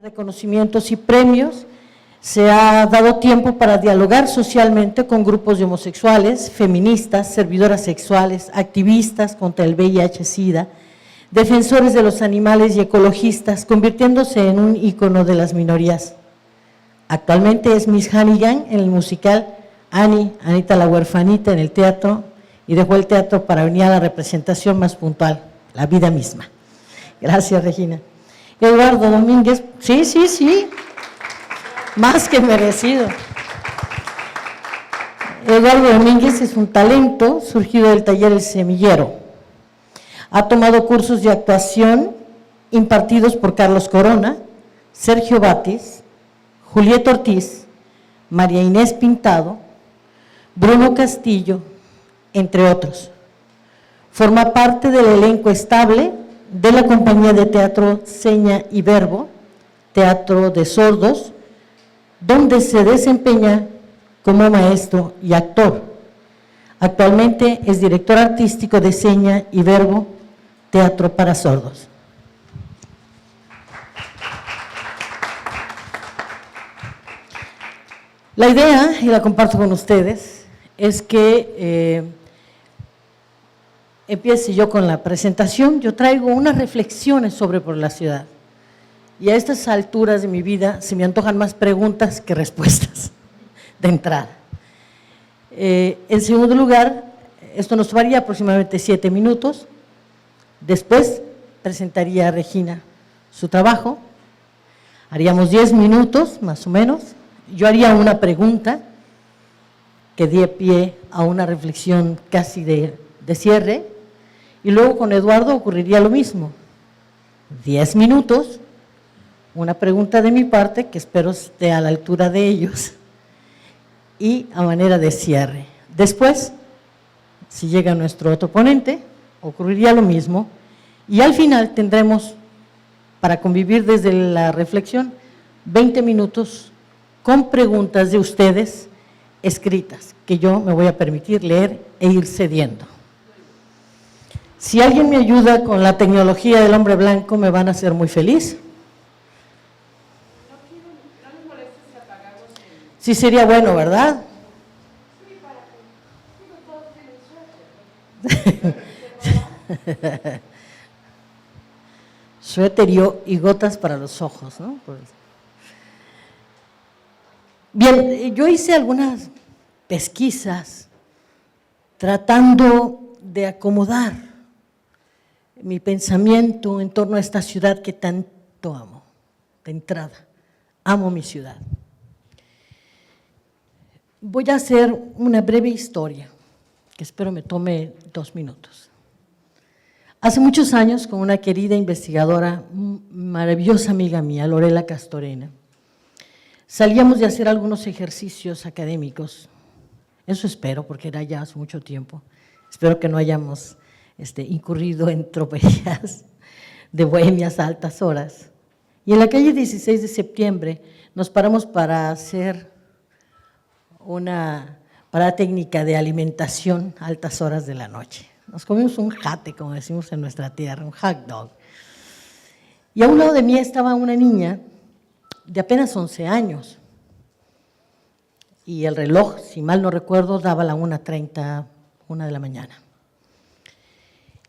reconocimientos y premios, se ha dado tiempo para dialogar socialmente con grupos de homosexuales, feministas, servidoras sexuales, activistas contra el VIH-Sida, defensores de los animales y ecologistas, convirtiéndose en un ícono de las minorías. Actualmente es Miss Hannigan en el musical Anita la huerfanita en el teatro, y dejó el teatro para venir a la representación más puntual, la vida misma. Gracias, Regina. Eduardo Domínguez, sí, más que merecido. Eduardo Domínguez es un talento surgido del taller El Semillero. Ha tomado cursos de actuación impartidos por Carlos Corona, Sergio Batis, Julieta Ortiz, María Inés Pintado, Bruno Castillo, entre otros. Forma parte del elenco estable de la compañía de teatro Seña y Verbo, Teatro de Sordos, donde se desempeña como maestro y actor. Actualmente es director artístico de Seña y Verbo, Teatro para Sordos. La idea, y la comparto con ustedes, es que empiece yo con la presentación. Yo traigo unas reflexiones sobre por la ciudad, y a estas alturas de mi vida se me antojan más preguntas que respuestas de entrada. En segundo lugar, esto nos tomaría aproximadamente 7 minutos. Después presentaría a Regina su trabajo, haríamos 10 minutos más o menos. Yo haría una pregunta que dé pie a una reflexión casi de cierre, y luego con Eduardo ocurriría lo mismo. 10 minutos, una pregunta de mi parte que espero esté a la altura de ellos, y a manera de cierre. Después, si llega nuestro otro ponente, ocurriría lo mismo, y al final tendremos, para convivir desde la reflexión, 20 minutos con preguntas de ustedes escritas, que yo me voy a permitir leer e ir cediendo. Si alguien me ayuda con la tecnología del hombre blanco, me van a hacer muy feliz. Sí, sería bueno, ¿verdad? Suéter y gotas para los ojos, ¿no? Bien, yo hice algunas pesquisas tratando de acomodar mi pensamiento en torno a esta ciudad que tanto amo. De entrada, amo mi ciudad. Voy a hacer una breve historia, que espero me tome 2 minutos. Hace muchos años, con una querida investigadora, maravillosa amiga mía, Lorela Castorena, salíamos de hacer algunos ejercicios académicos. Eso espero, porque era ya hace mucho tiempo. Espero que no hayamos incurrido en tropelías de bohemias a altas horas. Y en la calle 16 de septiembre nos paramos para hacer una parada técnica de alimentación a altas horas de la noche. Nos comimos un jate, como decimos en nuestra tierra, un hot dog. Y a un lado de mí estaba una niña de apenas 11 años, y el reloj, si mal no recuerdo, daba la 1:30, 1 de la mañana.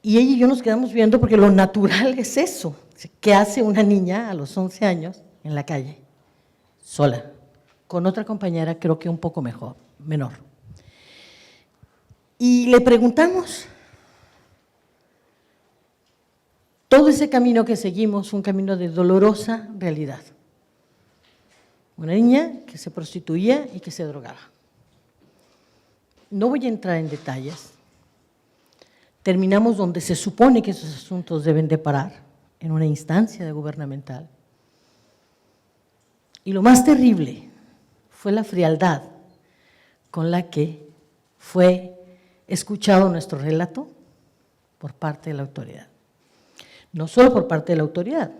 Y ella y yo nos quedamos viendo, porque lo natural es eso. ¿Qué hace una niña a los 11 años en la calle? Sola, con otra compañera, creo que un poco menor. Y le preguntamos. Todo ese camino que seguimos, un camino de dolorosa realidad. Una niña que se prostituía y que se drogaba. No voy a entrar en detalles. Terminamos donde se supone que esos asuntos deben de parar, en una instancia gubernamental. Y lo más terrible fue la frialdad con la que fue escuchado nuestro relato por parte de la autoridad. No solo por parte de la autoridad.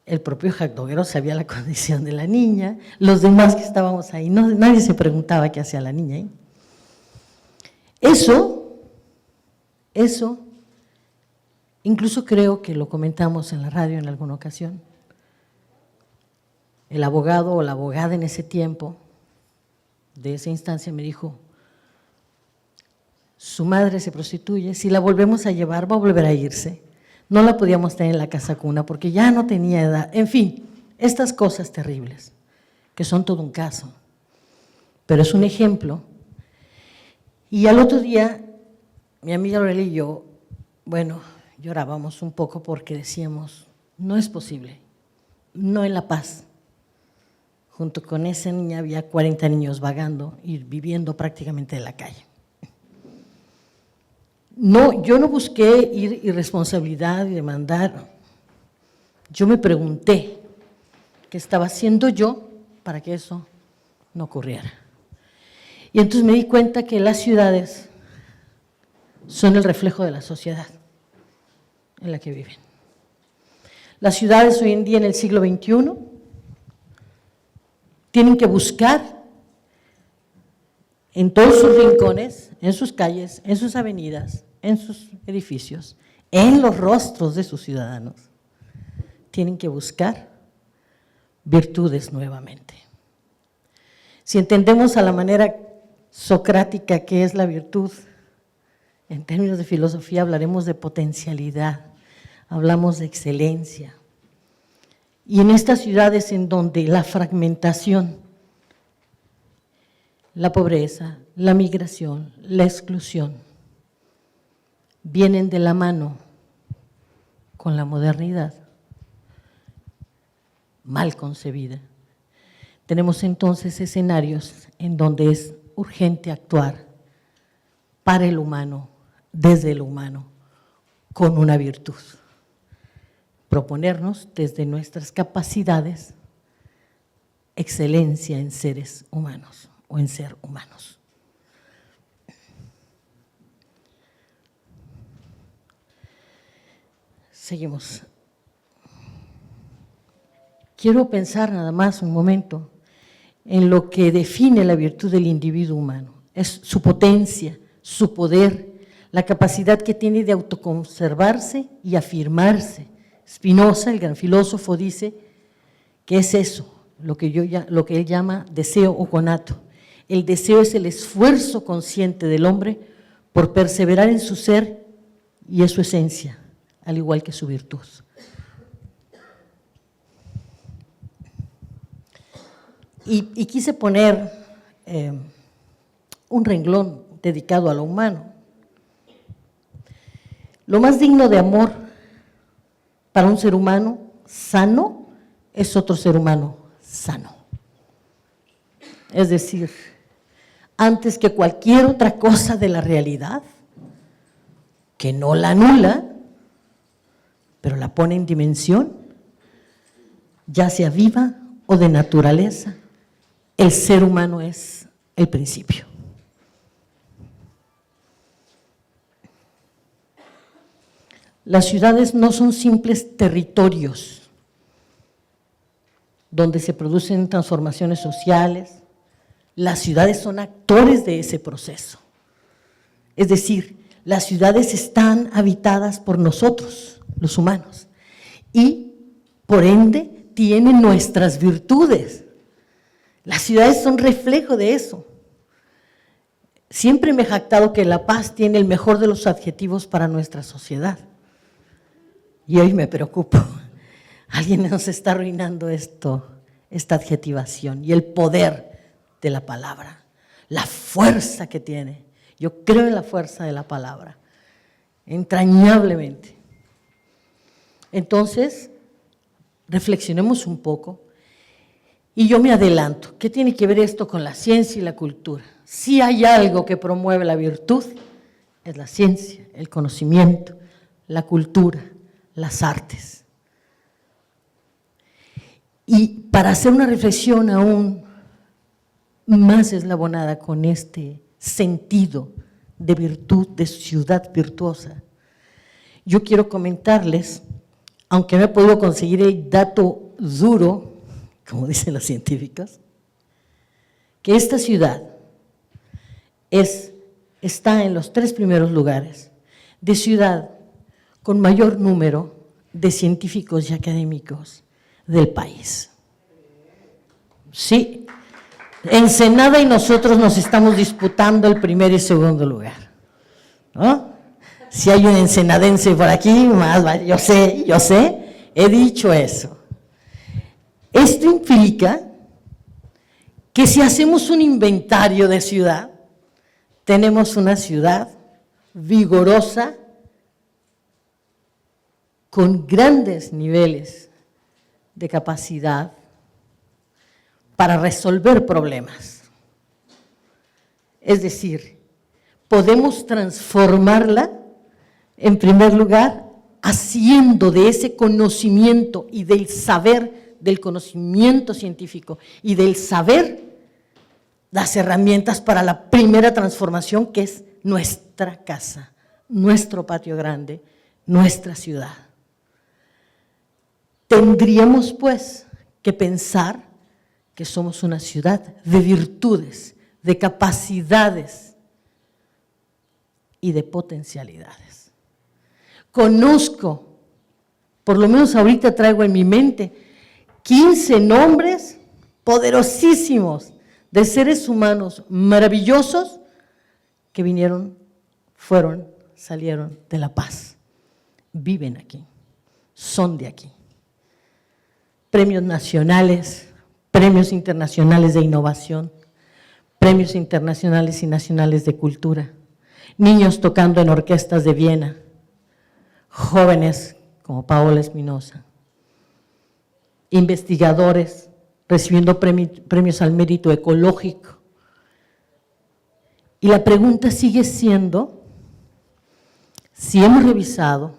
El propio hotdoguero sabía la condición de la niña, los demás que estábamos ahí, nadie se preguntaba qué hacía la niña ahí. Eso, incluso creo que lo comentamos en la radio en alguna ocasión, El abogado o la abogada en ese tiempo, de esa instancia, me dijo, su madre se prostituye, si la volvemos a llevar va a volver a irse. No la podíamos tener en la casa cuna porque ya no tenía edad. En fin, estas cosas terribles, que son todo un caso, pero es un ejemplo. Y al otro día, mi amiga Lorela y yo, bueno, llorábamos un poco porque decíamos, no es posible, no en La Paz. Junto con esa niña había 40 niños vagando y viviendo prácticamente en la calle. No, yo no busqué irresponsabilidad y demandar. Yo me pregunté qué estaba haciendo yo para que eso no ocurriera. Y entonces me di cuenta que las ciudades son el reflejo de la sociedad en la que viven. Las ciudades hoy en día, en el siglo XXI, tienen que buscar en todos sus rincones, en sus calles, en sus avenidas, en sus edificios, en los rostros de sus ciudadanos, tienen que buscar virtudes nuevamente. Si entendemos a la manera socrática que es la virtud, en términos de filosofía hablaremos de potencialidad, hablamos de excelencia. Y en estas ciudades en donde la fragmentación, la pobreza, la migración, la exclusión, vienen de la mano con la modernidad mal concebida, tenemos entonces escenarios en donde es urgente actuar para el humano, desde el humano, con una virtud. Proponernos desde nuestras capacidades excelencia en seres humanos o en ser humanos. Seguimos. Quiero pensar nada más un momento en lo que define la virtud del individuo humano. Es su potencia, su poder, la capacidad que tiene de autoconservarse y afirmarse. Spinoza, el gran filósofo, dice que es eso, lo que él llama deseo o conato. El deseo es el esfuerzo consciente del hombre por perseverar en su ser y es su esencia, al igual que su virtud. Y quise poner un renglón dedicado a lo humano. Lo más digno de amor para un ser humano sano es otro ser humano sano. Es decir, antes que cualquier otra cosa de la realidad, que no la anula, pero la pone en dimensión, ya sea viva o de naturaleza, el ser humano es el principio. Las ciudades no son simples territorios donde se producen transformaciones sociales, las ciudades son actores de ese proceso. Es decir, las ciudades están habitadas por nosotros, los humanos, y por ende tienen nuestras virtudes. Las ciudades son reflejo de eso. Siempre me he jactado que La Paz tiene el mejor de los adjetivos para nuestra sociedad. Y hoy me preocupo, alguien nos está arruinando esta adjetivación y el poder de la palabra, la fuerza que tiene. Yo creo en la fuerza de la palabra, entrañablemente. Entonces, reflexionemos un poco y yo me adelanto. ¿Qué tiene que ver esto con la ciencia y la cultura? Si hay algo que promueve la virtud, es la ciencia, el conocimiento, la cultura, las artes. Y para hacer una reflexión aún más eslabonada con este sentido de virtud, de ciudad virtuosa, yo quiero comentarles, aunque no he podido conseguir el dato duro, como dicen los científicos, que esta ciudad está en los 3 primeros lugares de ciudad con mayor número de científicos y académicos del país. Sí, Ensenada y nosotros nos estamos disputando el primer y segundo lugar, ¿no? Si hay un ensenadense por aquí, más vale, yo sé, he dicho eso. Esto implica que si hacemos un inventario de ciudad, tenemos una ciudad vigorosa, con grandes niveles de capacidad para resolver problemas. Es decir, podemos transformarla, en primer lugar, haciendo de ese conocimiento y del saber, del conocimiento científico y del saber, las herramientas para la primera transformación, que es nuestra casa, nuestro patio grande, nuestra ciudad. Tendríamos, pues, que pensar que somos una ciudad de virtudes, de capacidades y de potencialidades. Conozco, por lo menos ahorita traigo en mi mente, 15 nombres poderosísimos de seres humanos maravillosos que vinieron, fueron, salieron de La Paz, viven aquí, son de aquí. Premios nacionales, premios internacionales de innovación, premios internacionales y nacionales de cultura, niños tocando en orquestas de Viena, jóvenes como Paola Espinosa, investigadores recibiendo premios al mérito ecológico. Y la pregunta sigue siendo si hemos revisado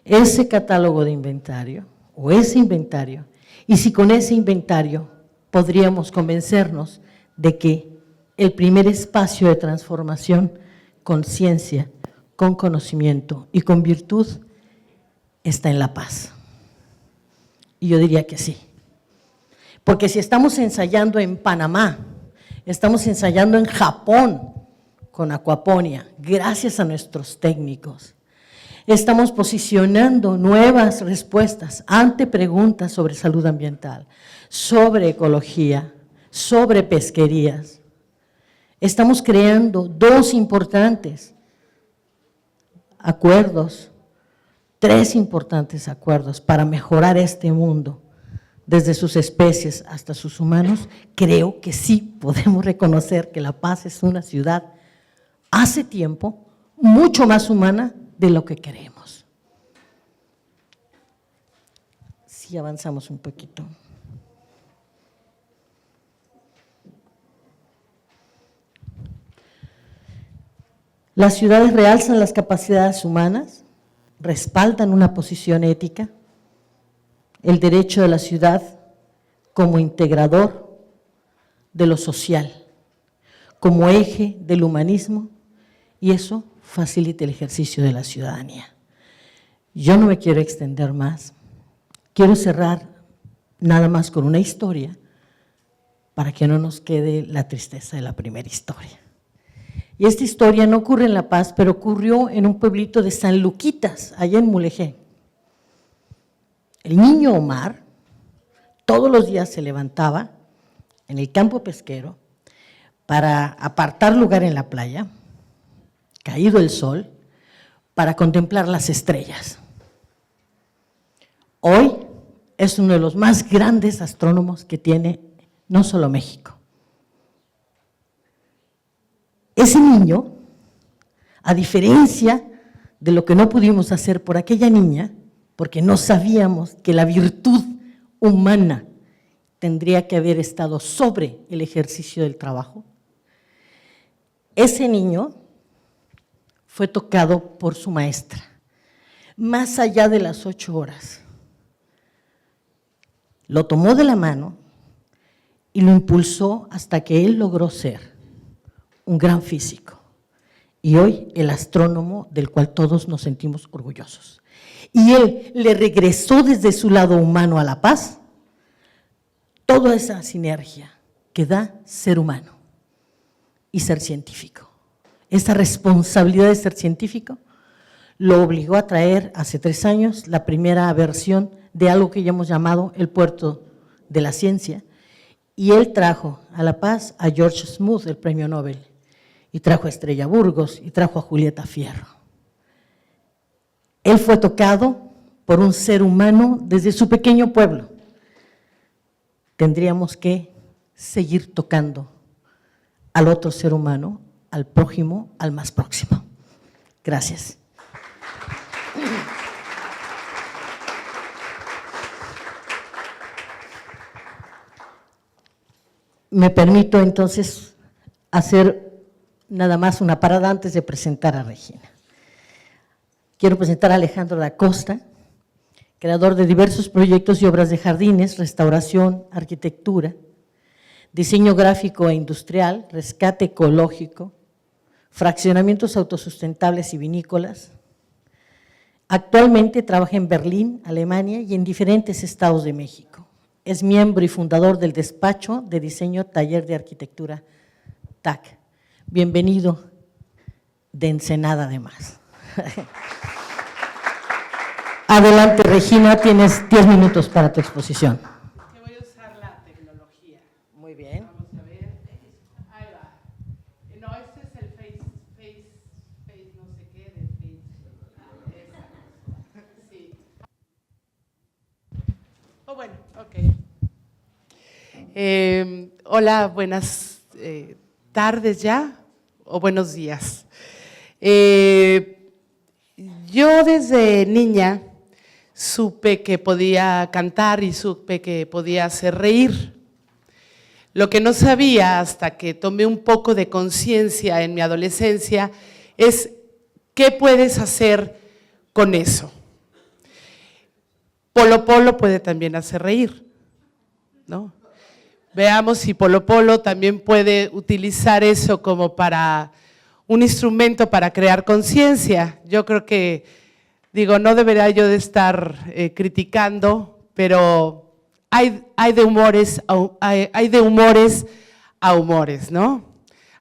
ese catálogo de inventario o ese inventario, y si con ese inventario podríamos convencernos de que el primer espacio de transformación con ciencia, con conocimiento y con virtud está en La Paz. Y yo diría que sí. Porque si estamos ensayando en Panamá, estamos ensayando en Japón con Aquaponia, gracias a nuestros técnicos, estamos posicionando nuevas respuestas ante preguntas sobre salud ambiental, sobre ecología, sobre pesquerías. Estamos creando 2 importantes acuerdos, 3 importantes acuerdos para mejorar este mundo, desde sus especies hasta sus humanos. Creo que sí podemos reconocer que La Paz es una ciudad hace tiempo mucho más humana de lo que queremos. Si avanzamos un poquito. Las ciudades realzan las capacidades humanas, respaldan una posición ética, el derecho de la ciudad como integrador de lo social, como eje del humanismo, y eso facilita el ejercicio de la ciudadanía. Yo no me quiero extender más, quiero cerrar nada más con una historia para que no nos quede la tristeza de la primera historia. Y esta historia no ocurre en La Paz, pero ocurrió en un pueblito de San Luquitas, allá en Mulegé. El niño Omar todos los días se levantaba en el campo pesquero para apartar lugar en la playa, caído el sol, para contemplar las estrellas. Hoy es uno de los más grandes astrónomos que tiene no solo México. Ese niño, a diferencia de lo que no pudimos hacer por aquella niña, porque no sabíamos que la virtud humana tendría que haber estado sobre el ejercicio del trabajo, ese niño fue tocado por su maestra, más allá de las 8 horas. Lo tomó de la mano y lo impulsó hasta que él logró ser un gran físico, y hoy el astrónomo del cual todos nos sentimos orgullosos. Y él le regresó desde su lado humano a La Paz toda esa sinergia que da ser humano y ser científico. Esa responsabilidad de ser científico lo obligó a traer hace 3 años la primera versión de algo que ya hemos llamado el puerto de la ciencia, Y él trajo a La Paz a George Smoot, el premio Nobel, y trajo a Estrella Burgos, y trajo a Julieta Fierro. Él fue tocado por un ser humano desde su pequeño pueblo. Tendríamos que seguir tocando al otro ser humano, al prójimo, al más próximo. Gracias. Me permito entonces hacer nada más una parada antes de presentar a Regina. Quiero presentar a Alejandro da Costa, creador de diversos proyectos y obras de jardines, restauración, arquitectura, diseño gráfico e industrial, rescate ecológico, fraccionamientos autosustentables y vinícolas. Actualmente trabaja en Berlín, Alemania y en diferentes estados de México. Es miembro y fundador del despacho de diseño Taller de Arquitectura TAC. Bienvenido de Ensenada además. Adelante, Regina, tienes 10 minutos para tu exposición. Que voy a usar la tecnología. Muy bien. Vamos a ver. Ahí va. No, este es el face no sé qué, de face. Sí. Oh, bueno, ok. Hola, buenas tardes ya, o buenos días. Yo desde niña supe que podía cantar y supe que podía hacer reír. Lo que no sabía hasta que tomé un poco de conciencia en mi adolescencia es qué puedes hacer con eso. Polo Polo puede también hacer reír, ¿no? Veamos si Polo Polo también puede utilizar eso como para un instrumento para crear conciencia. Yo creo que, digo, no debería yo de estar criticando, pero hay de humores a humores, ¿no?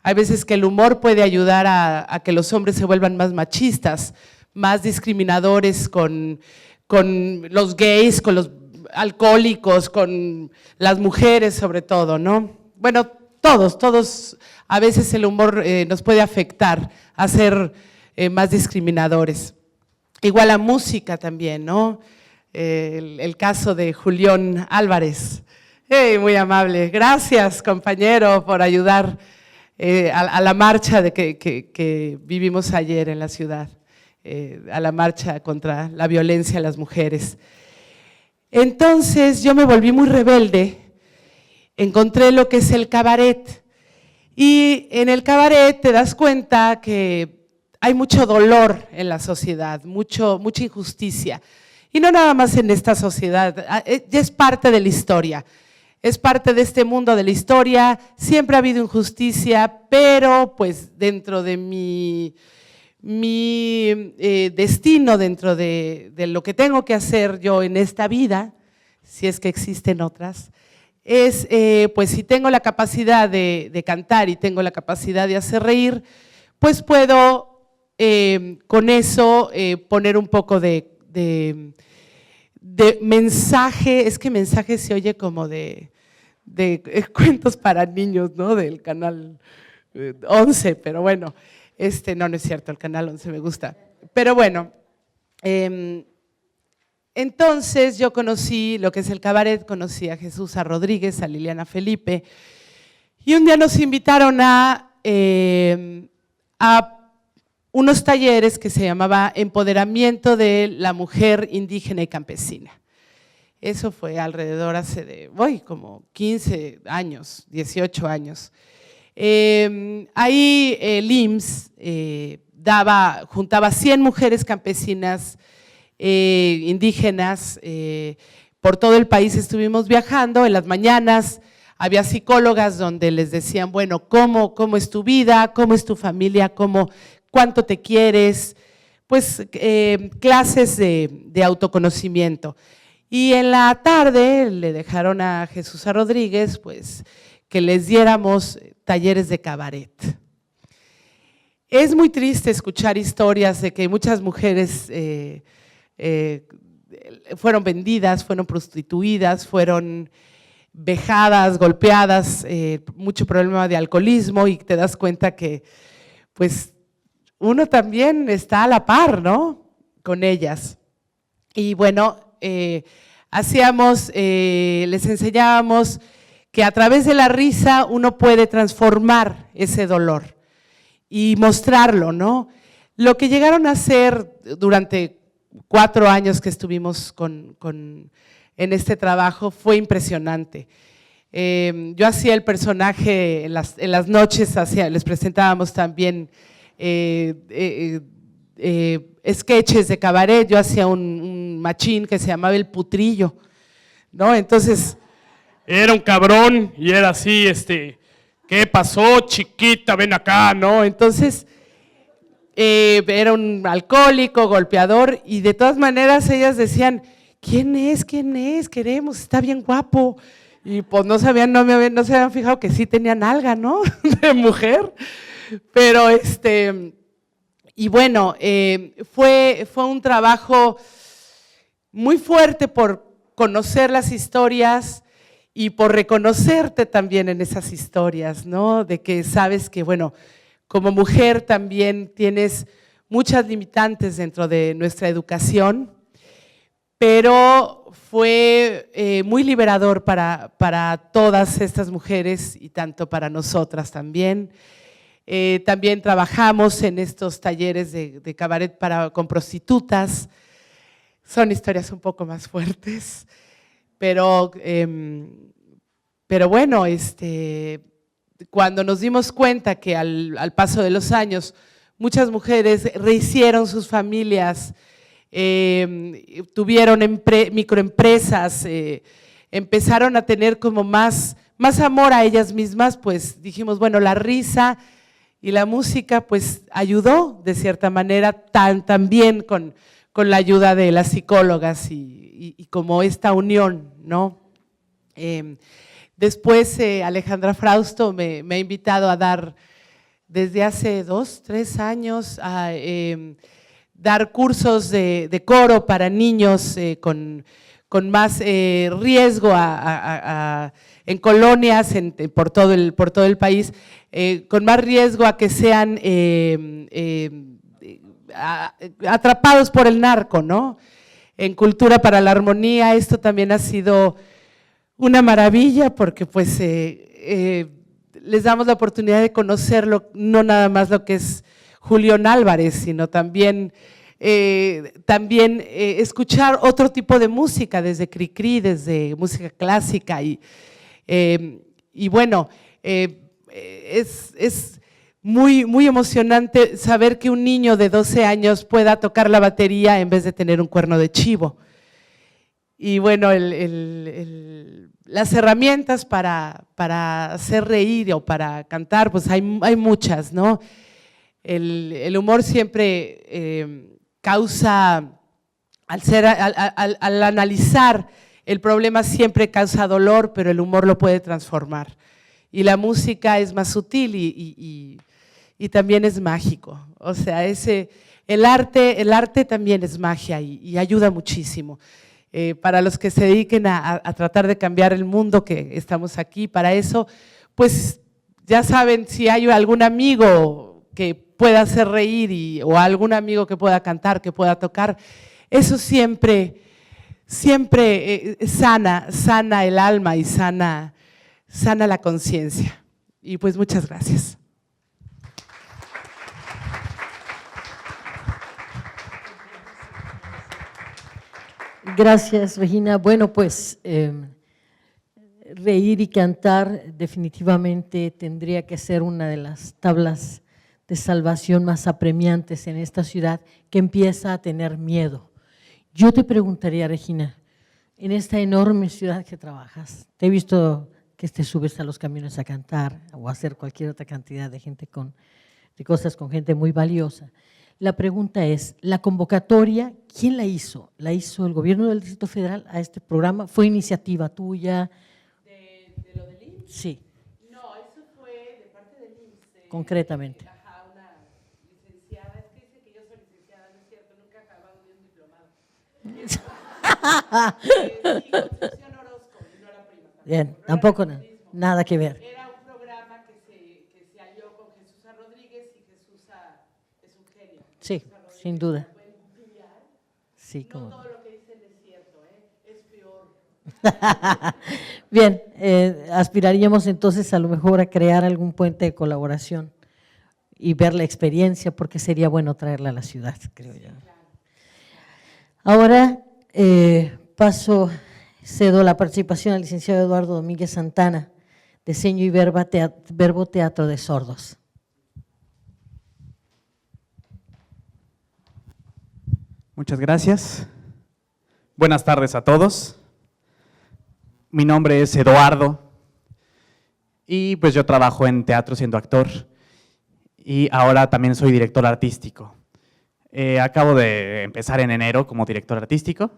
Hay veces que el humor puede ayudar a que los hombres se vuelvan más machistas, más discriminadores con los gays, con los alcohólicos, con las mujeres sobre todo, ¿no? Bueno, todos, a veces el humor nos puede afectar a ser más discriminadores. Igual la música también, ¿no? El caso de Julián Álvarez, muy amable. Gracias, compañero, por ayudar a la marcha que vivimos ayer en la ciudad, a la marcha contra la violencia a las mujeres. Entonces yo me volví muy rebelde, encontré lo que es el cabaret y en el cabaret te das cuenta que hay mucho dolor en la sociedad, mucha injusticia y no nada más en esta sociedad, ya es parte de la historia, es parte de este mundo de la historia, siempre ha habido injusticia, pero pues dentro de mi destino, dentro de lo que tengo que hacer yo en esta vida, si es que existen otras, es pues si tengo la capacidad de cantar y tengo la capacidad de hacer reír, pues puedo con eso poner un poco de mensaje, es que mensaje se oye como de cuentos para niños, ¿no? Del canal 11, pero bueno. No es cierto, el canal 11 me gusta. Pero bueno, entonces yo conocí lo que es el cabaret, conocí a Jesús, a Rodríguez, a Liliana Felipe, y un día nos invitaron a unos talleres que se llamaba Empoderamiento de la Mujer Indígena y Campesina. Eso fue alrededor hace como 15 años, 18 años. Ahí el IMSS juntaba 100 mujeres campesinas indígenas por todo el país. Estuvimos viajando, en las mañanas había psicólogas donde les decían, bueno, ¿cómo es tu vida? ¿Cómo es tu familia? ¿Cuánto te quieres? Pues clases de autoconocimiento. Y en la tarde le dejaron a Jesús a Rodríguez, pues, que les diéramos talleres de cabaret. Es muy triste escuchar historias de que muchas mujeres fueron vendidas, fueron prostituidas, fueron vejadas, golpeadas, mucho problema de alcoholismo, y te das cuenta que pues uno también está a la par, ¿no?, con ellas. Y bueno, les enseñábamos que a través de la risa uno puede transformar ese dolor y mostrarlo, ¿no? Lo que llegaron a hacer durante 4 años que estuvimos en este trabajo fue impresionante. Yo hacía el personaje en las noches, les presentábamos también sketches de cabaret. Yo hacía un machín que se llamaba El Putrillo, ¿no? Entonces, era un cabrón y era así, ¿qué pasó, chiquita? Ven acá, ¿no? entonces era un alcohólico, golpeador, y de todas maneras ellas decían, ¿quién es? ¿Quién es? Queremos, está bien guapo. Y pues no se habían fijado que sí tenía nalga, ¿no? De mujer. Pero y bueno, fue un trabajo muy fuerte por conocer las historias y por reconocerte también en esas historias, ¿no? De que sabes que, bueno, como mujer también tienes muchas limitantes dentro de nuestra educación, pero fue muy liberador para todas estas mujeres y tanto para nosotras también. También trabajamos en estos talleres de cabaret con prostitutas. Son historias un poco más fuertes, pero bueno, cuando nos dimos cuenta que al paso de los años muchas mujeres rehicieron sus familias, tuvieron microempresas, empezaron a tener como más amor a ellas mismas, pues dijimos, bueno, la risa y la música pues ayudó de cierta manera también con la ayuda de las psicólogas y como esta unión, ¿no? Después Alejandra Frausto me ha invitado a dar, desde hace 2, 3 años, a dar cursos de coro para niños con más riesgo en colonias por todo el país, con más riesgo a que sean atrapados por el narco, ¿no? En Cultura para la Armonía, esto también ha sido una maravilla porque pues les damos la oportunidad de conocerlo, no nada más lo que es Julián Álvarez, sino también escuchar otro tipo de música, desde Cricri, desde música clásica y bueno, es muy, muy emocionante saber que un niño de 12 años pueda tocar la batería en vez de tener un cuerno de chivo. Y bueno, las herramientas para hacer reír o para cantar, pues hay muchas, ¿no? El humor siempre causa, al analizar el problema siempre causa dolor, pero el humor lo puede transformar. Y la música es más sutil y también es mágico. O sea, el arte también es magia y ayuda muchísimo. Para los que se dediquen a tratar de cambiar el mundo, que estamos aquí para eso, pues ya saben, si hay algún amigo que pueda hacer reír o algún amigo que pueda cantar, que pueda tocar, eso siempre sana el alma y sana la conciencia. Y pues muchas gracias. Gracias, Regina. Bueno, pues reír y cantar definitivamente tendría que ser una de las tablas de salvación más apremiantes en esta ciudad que empieza a tener miedo. Yo te preguntaría, Regina, en esta enorme ciudad que trabajas, te he visto que te subes a los camiones a cantar o a hacer cualquier otra cantidad de cosas con gente muy valiosa. La pregunta es, la convocatoria, ¿quién la hizo? ¿La hizo el gobierno del Distrito Federal a este programa? ¿Fue iniciativa tuya? ¿De lo del IMSS? Sí. No, eso fue de parte del IMSS. Concretamente. Ajá, una licenciada, es que dice que yo soy licenciada, no es cierto, nunca he acabado de un diplomado. Sí, Concepción Orozco, y no la prima Bien, tampoco nada que ver. Era un programa que se alió con Jesús Rodríguez y Jesús es un genio. Sí, sin duda. Sí, No como. todo lo que dicen es cierto, es peor. Bien, aspiraríamos entonces a lo mejor a crear algún puente de colaboración y ver la experiencia, porque sería bueno traerla a la ciudad, creo yo. Ahora cedo la participación al licenciado Eduardo Domínguez Santana, de Seño y Verbo Teatro de Sordos. Muchas gracias. Buenas tardes a todos. Mi nombre es Eduardo y pues yo trabajo en teatro siendo actor y ahora también soy director artístico. Acabo de empezar en enero como director artístico.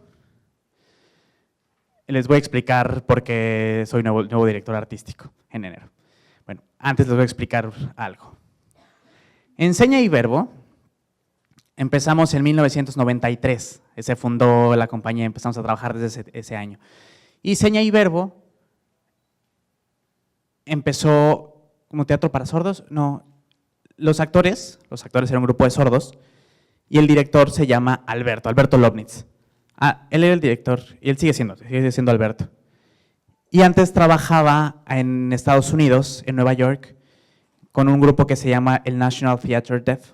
Les voy a explicar por qué soy nuevo director artístico en enero. Bueno, antes les voy a explicar algo. En Seña y Verbo empezamos en 1993, se fundó la compañía, empezamos a trabajar desde ese año. Y Seña y Verbo empezó como teatro para sordos. No, los actores eran un grupo de sordos y el director se llama Alberto Lobnitz. Él era el director y él sigue siendo Alberto. Y antes trabajaba en Estados Unidos, en Nueva York, con un grupo que se llama el National Theatre Deaf.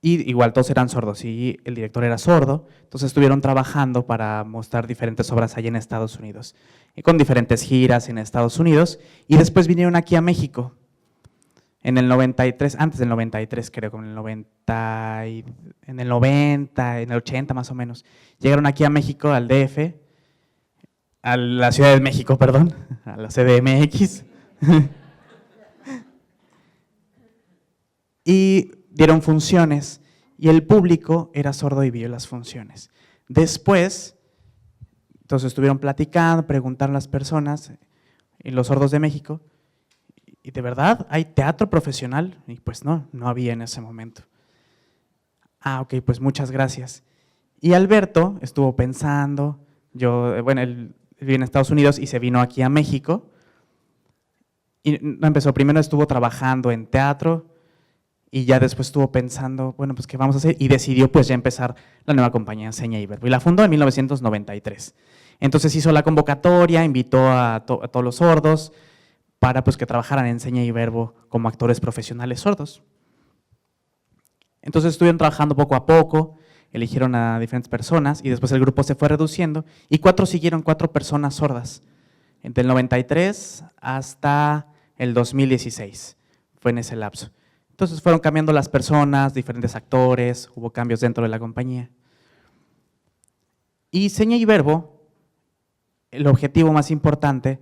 Y igual todos eran sordos y el director era sordo, entonces estuvieron trabajando para mostrar diferentes obras allá en Estados Unidos, y con diferentes giras en Estados Unidos, y después vinieron aquí a México, en el 93, antes del 93 creo, en el 80 más o menos, llegaron aquí a México, al DF, a la Ciudad de México, perdón, a la CDMX, y dieron funciones y el público era sordo y vio las funciones. Después, entonces estuvieron platicando, preguntaron a las personas, y los sordos de México, ¿y de verdad hay teatro profesional? Y pues no había en ese momento. Ok, pues muchas gracias. Y Alberto estuvo pensando, él vive en Estados Unidos y se vino aquí a México, y primero estuvo trabajando en teatro, y ya después estuvo pensando, bueno, pues ¿qué vamos a hacer? Y decidió pues ya empezar la nueva compañía Seña y Verbo. Y la fundó en 1993. Entonces hizo la convocatoria, invitó a todos los sordos para pues que trabajaran en Seña y Verbo como actores profesionales sordos. Entonces estuvieron trabajando poco a poco, eligieron a diferentes personas y después el grupo se fue reduciendo y siguieron 4 personas sordas. Entre el 93 hasta el 2016, fue en ese lapso. Entonces fueron cambiando las personas, diferentes actores, hubo cambios dentro de la compañía. Y Seña y Verbo, el objetivo más importante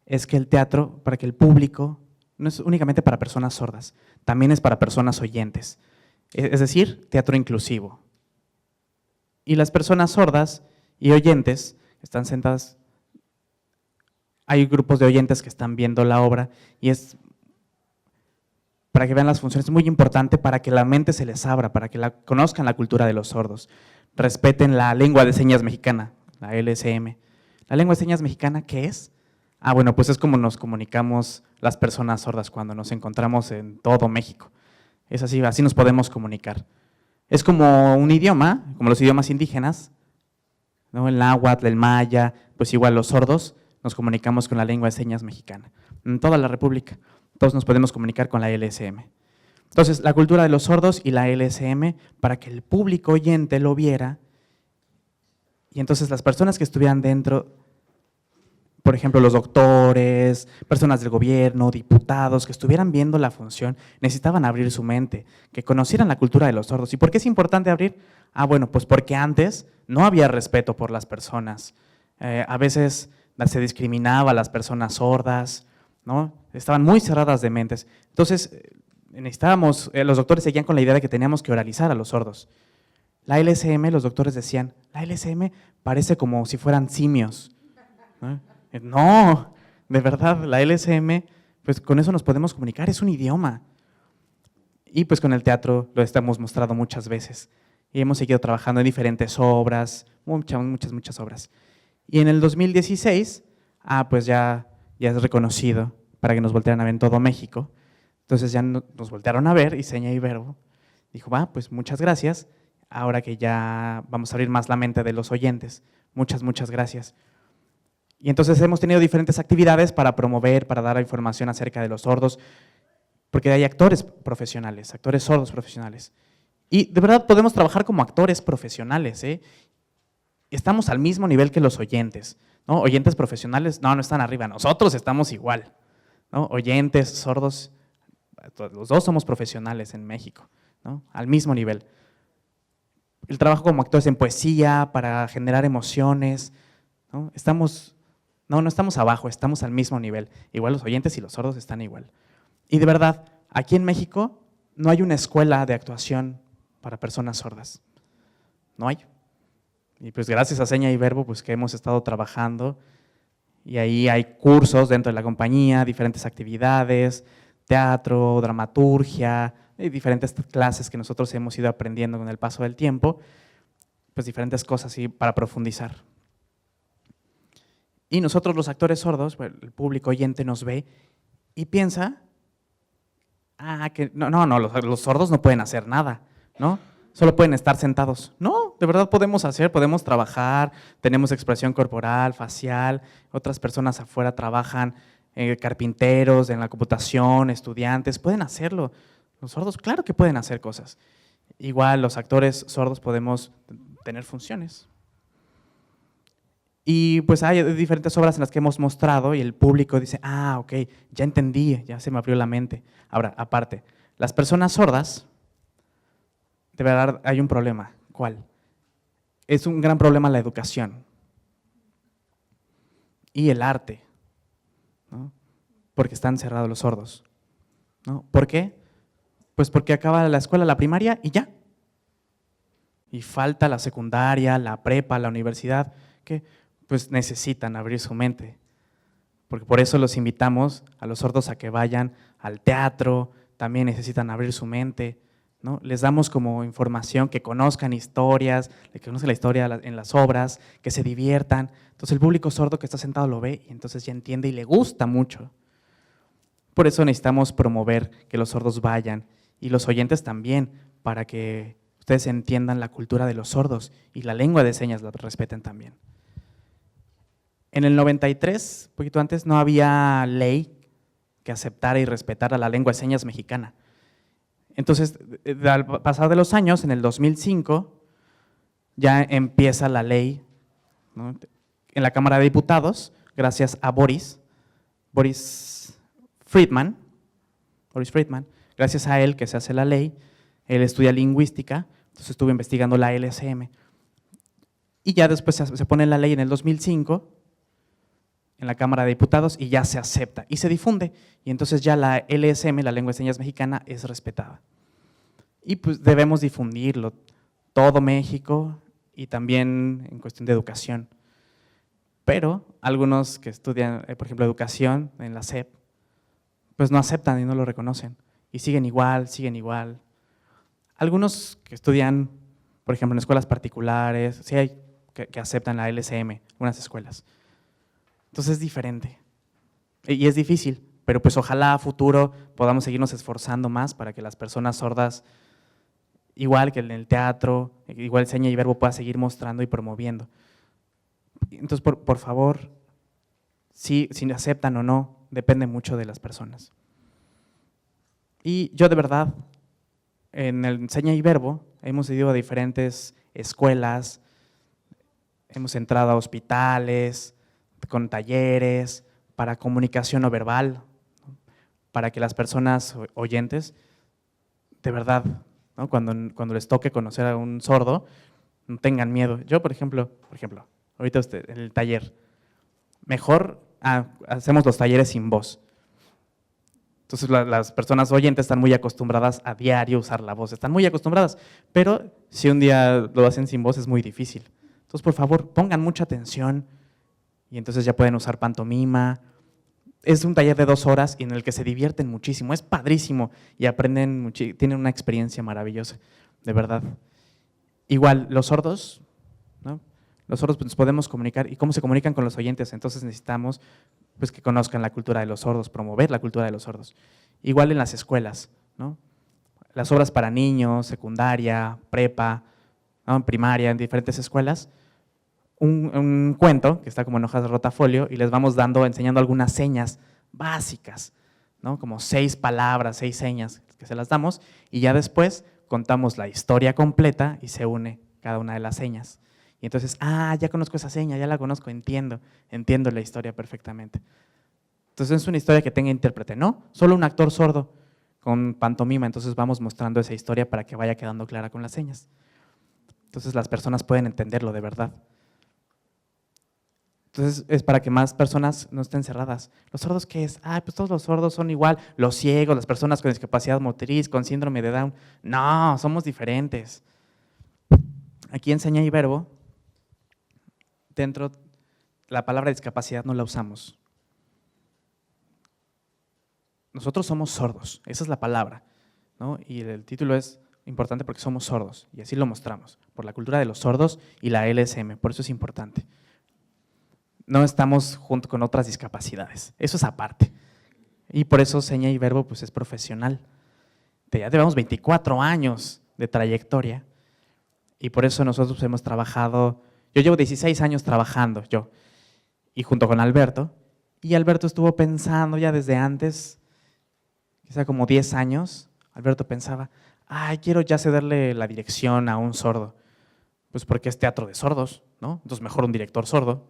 es que el teatro, para que el público, no es únicamente para personas sordas, también es para personas oyentes, es decir, teatro inclusivo. Y las personas sordas y oyentes están sentadas, hay grupos de oyentes que están viendo la obra y es para que vean las funciones, es muy importante para que la mente se les abra, para que conozcan la cultura de los sordos, respeten la lengua de señas mexicana, la LSM. ¿La lengua de señas mexicana qué es? Bueno, pues es como nos comunicamos las personas sordas cuando nos encontramos en todo México. Es así nos podemos comunicar. Es como un idioma, como los idiomas indígenas, ¿no? El náhuatl, el maya, pues igual los sordos nos comunicamos con la lengua de señas mexicana. En toda la República, todos nos podemos comunicar con la LSM. Entonces, la cultura de los sordos y la LSM, para que el público oyente lo viera, y entonces las personas que estuvieran dentro, por ejemplo, los doctores, personas del gobierno, diputados, que estuvieran viendo la función, necesitaban abrir su mente, que conocieran la cultura de los sordos. ¿Y por qué es importante abrir? Bueno, pues porque antes no había respeto por las personas. A veces se discriminaba a las personas sordas, ¿no? Estaban muy cerradas de mentes. Entonces, los doctores seguían con la idea de que teníamos que oralizar a los sordos. La LSM, los doctores decían, la LSM parece como si fueran simios, ¿no? No, de verdad, la LSM, pues con eso nos podemos comunicar, es un idioma. Y pues con el teatro lo hemos mostrado muchas veces. Y hemos seguido trabajando en diferentes obras, muchas obras. Y en el 2016 pues ya es reconocido para que nos voltearan a ver en todo México. Entonces ya nos voltearon a ver y Seña y Verbo dijo, pues muchas gracias, ahora que ya vamos a abrir más la mente de los oyentes. Muchas gracias. Y entonces hemos tenido diferentes actividades para promover, para dar información acerca de los sordos, porque hay actores profesionales, actores sordos profesionales. Y de verdad podemos trabajar como actores profesionales, ¿eh? Estamos al mismo nivel que los oyentes, ¿no? Oyentes profesionales, no están arriba, nosotros estamos igual, ¿no? Oyentes, sordos, los dos somos profesionales en México, ¿no? Al mismo nivel. El trabajo como actores en poesía, para generar emociones, ¿no? No estamos abajo, estamos al mismo nivel. Igual los oyentes y los sordos están igual. Y de verdad, aquí en México no hay una escuela de actuación para personas sordas. No hay. Y pues gracias a Seña y Verbo, pues que hemos estado trabajando, y ahí hay cursos dentro de la compañía, diferentes actividades, teatro, dramaturgia, y diferentes clases que nosotros hemos ido aprendiendo con el paso del tiempo, pues diferentes cosas para profundizar. Y nosotros los actores sordos, el público oyente nos ve y piensa, que los sordos no pueden hacer nada, ¿no? Solo pueden estar sentados. No, de verdad podemos trabajar, tenemos expresión corporal, facial, otras personas afuera trabajan, carpinteros, en la computación, estudiantes, pueden hacerlo. Los sordos, claro que pueden hacer cosas. Igual los actores sordos podemos tener funciones. Y pues hay diferentes obras en las que hemos mostrado y el público dice, ok, ya entendí, ya se me abrió la mente. Ahora, aparte, las personas sordas, de verdad hay un problema. ¿Cuál? Es un gran problema la educación y el arte, ¿no? Porque están cerrados los sordos, ¿no? ¿Por qué? Pues porque acaba la escuela, la primaria y ya. Y falta la secundaria, la prepa, la universidad, que pues necesitan abrir su mente. Porque por eso los invitamos a los sordos a que vayan al teatro, también necesitan abrir su mente, ¿no? Les damos como información, que conozcan historias, que conozcan la historia en las obras, que se diviertan. Entonces el público sordo que está sentado lo ve y entonces ya entiende y le gusta mucho. Por eso necesitamos promover que los sordos vayan y los oyentes también, para que ustedes entiendan la cultura de los sordos y la lengua de señas la respeten también. En el 93, un poquito antes, no había ley que aceptara y respetara la lengua de señas mexicana. Entonces, al pasar de los años, en el 2005, ya empieza la ley, ¿no? En la Cámara de Diputados, gracias a Boris Friedman, gracias a él que se hace la ley. Él estudia lingüística, entonces estuvo investigando la LSM. Y ya después se pone la ley en el 2005, en la Cámara de Diputados, y ya se acepta y se difunde. Y entonces ya la LSM, la lengua de señas mexicana, es respetada. Y pues debemos difundirlo, todo México y también en cuestión de educación. Pero algunos que estudian, por ejemplo, educación en la SEP, pues no aceptan y no lo reconocen. Y siguen igual. Algunos que estudian, por ejemplo, en escuelas particulares, sí hay que aceptan la LSM, algunas escuelas. Entonces es diferente y es difícil, pero pues ojalá a futuro podamos seguirnos esforzando más para que las personas sordas, igual que en el teatro, igual Seña y Verbo, pueda seguir mostrando y promoviendo. Entonces, por favor, si aceptan o no, depende mucho de las personas. Y yo de verdad, en el Seña y Verbo, hemos ido a diferentes escuelas, hemos entrado a hospitales, con talleres para comunicación no verbal, ¿no? Para que las personas oyentes, de verdad, ¿no? Cuando les toque conocer a un sordo, no tengan miedo. Yo, por ejemplo, ahorita en el taller, mejor hacemos los talleres sin voz. Entonces las personas oyentes están muy acostumbradas a diario usar la voz, están muy acostumbradas, pero si un día lo hacen sin voz es muy difícil. Entonces, por favor, pongan mucha atención y entonces ya pueden usar pantomima. Es un taller de 2 horas y en el que se divierten muchísimo, es padrísimo y aprenden mucho, tienen una experiencia maravillosa, de verdad. Igual, los sordos, ¿no? Los sordos pues, nos podemos comunicar. ¿Y cómo se comunican con los oyentes? Entonces necesitamos pues, que conozcan la cultura de los sordos, promover la cultura de los sordos. Igual en las escuelas, ¿no? Las obras para niños, secundaria, prepa, ¿no? En primaria, en diferentes escuelas, un cuento que está como en hojas de rotafolio y les vamos enseñando algunas señas básicas, ¿no? Como 6 palabras, 6 señas que se las damos y ya después contamos la historia completa y se une cada una de las señas. Y entonces, ya conozco esa seña, ya la conozco, entiendo la historia perfectamente. Entonces es una historia que tenga intérprete, ¿no? Solo un actor sordo con pantomima, entonces vamos mostrando esa historia para que vaya quedando clara con las señas. Entonces las personas pueden entenderlo de verdad. Entonces es para que más personas no estén cerradas. ¿Los sordos qué es? Pues todos los sordos son igual, los ciegos, las personas con discapacidad motriz, con síndrome de Down. No, somos diferentes. Aquí en Seña y Verbo, dentro, la palabra discapacidad no la usamos. Nosotros somos sordos, esa es la palabra, ¿no? Y el título es importante porque somos sordos, y así lo mostramos, por la cultura de los sordos y la LSM, por eso es importante. No estamos junto con otras discapacidades, eso es aparte. Y por eso Seña y Verbo pues, es profesional. Ya llevamos 24 años de trayectoria, y por eso nosotros hemos trabajado, yo llevo 16 años trabajando, y junto con Alberto, y Alberto estuvo pensando ya desde antes, quizá como 10 años, Alberto pensaba, quiero ya cederle la dirección a un sordo, pues porque es teatro de sordos, ¿no? Entonces mejor un director sordo.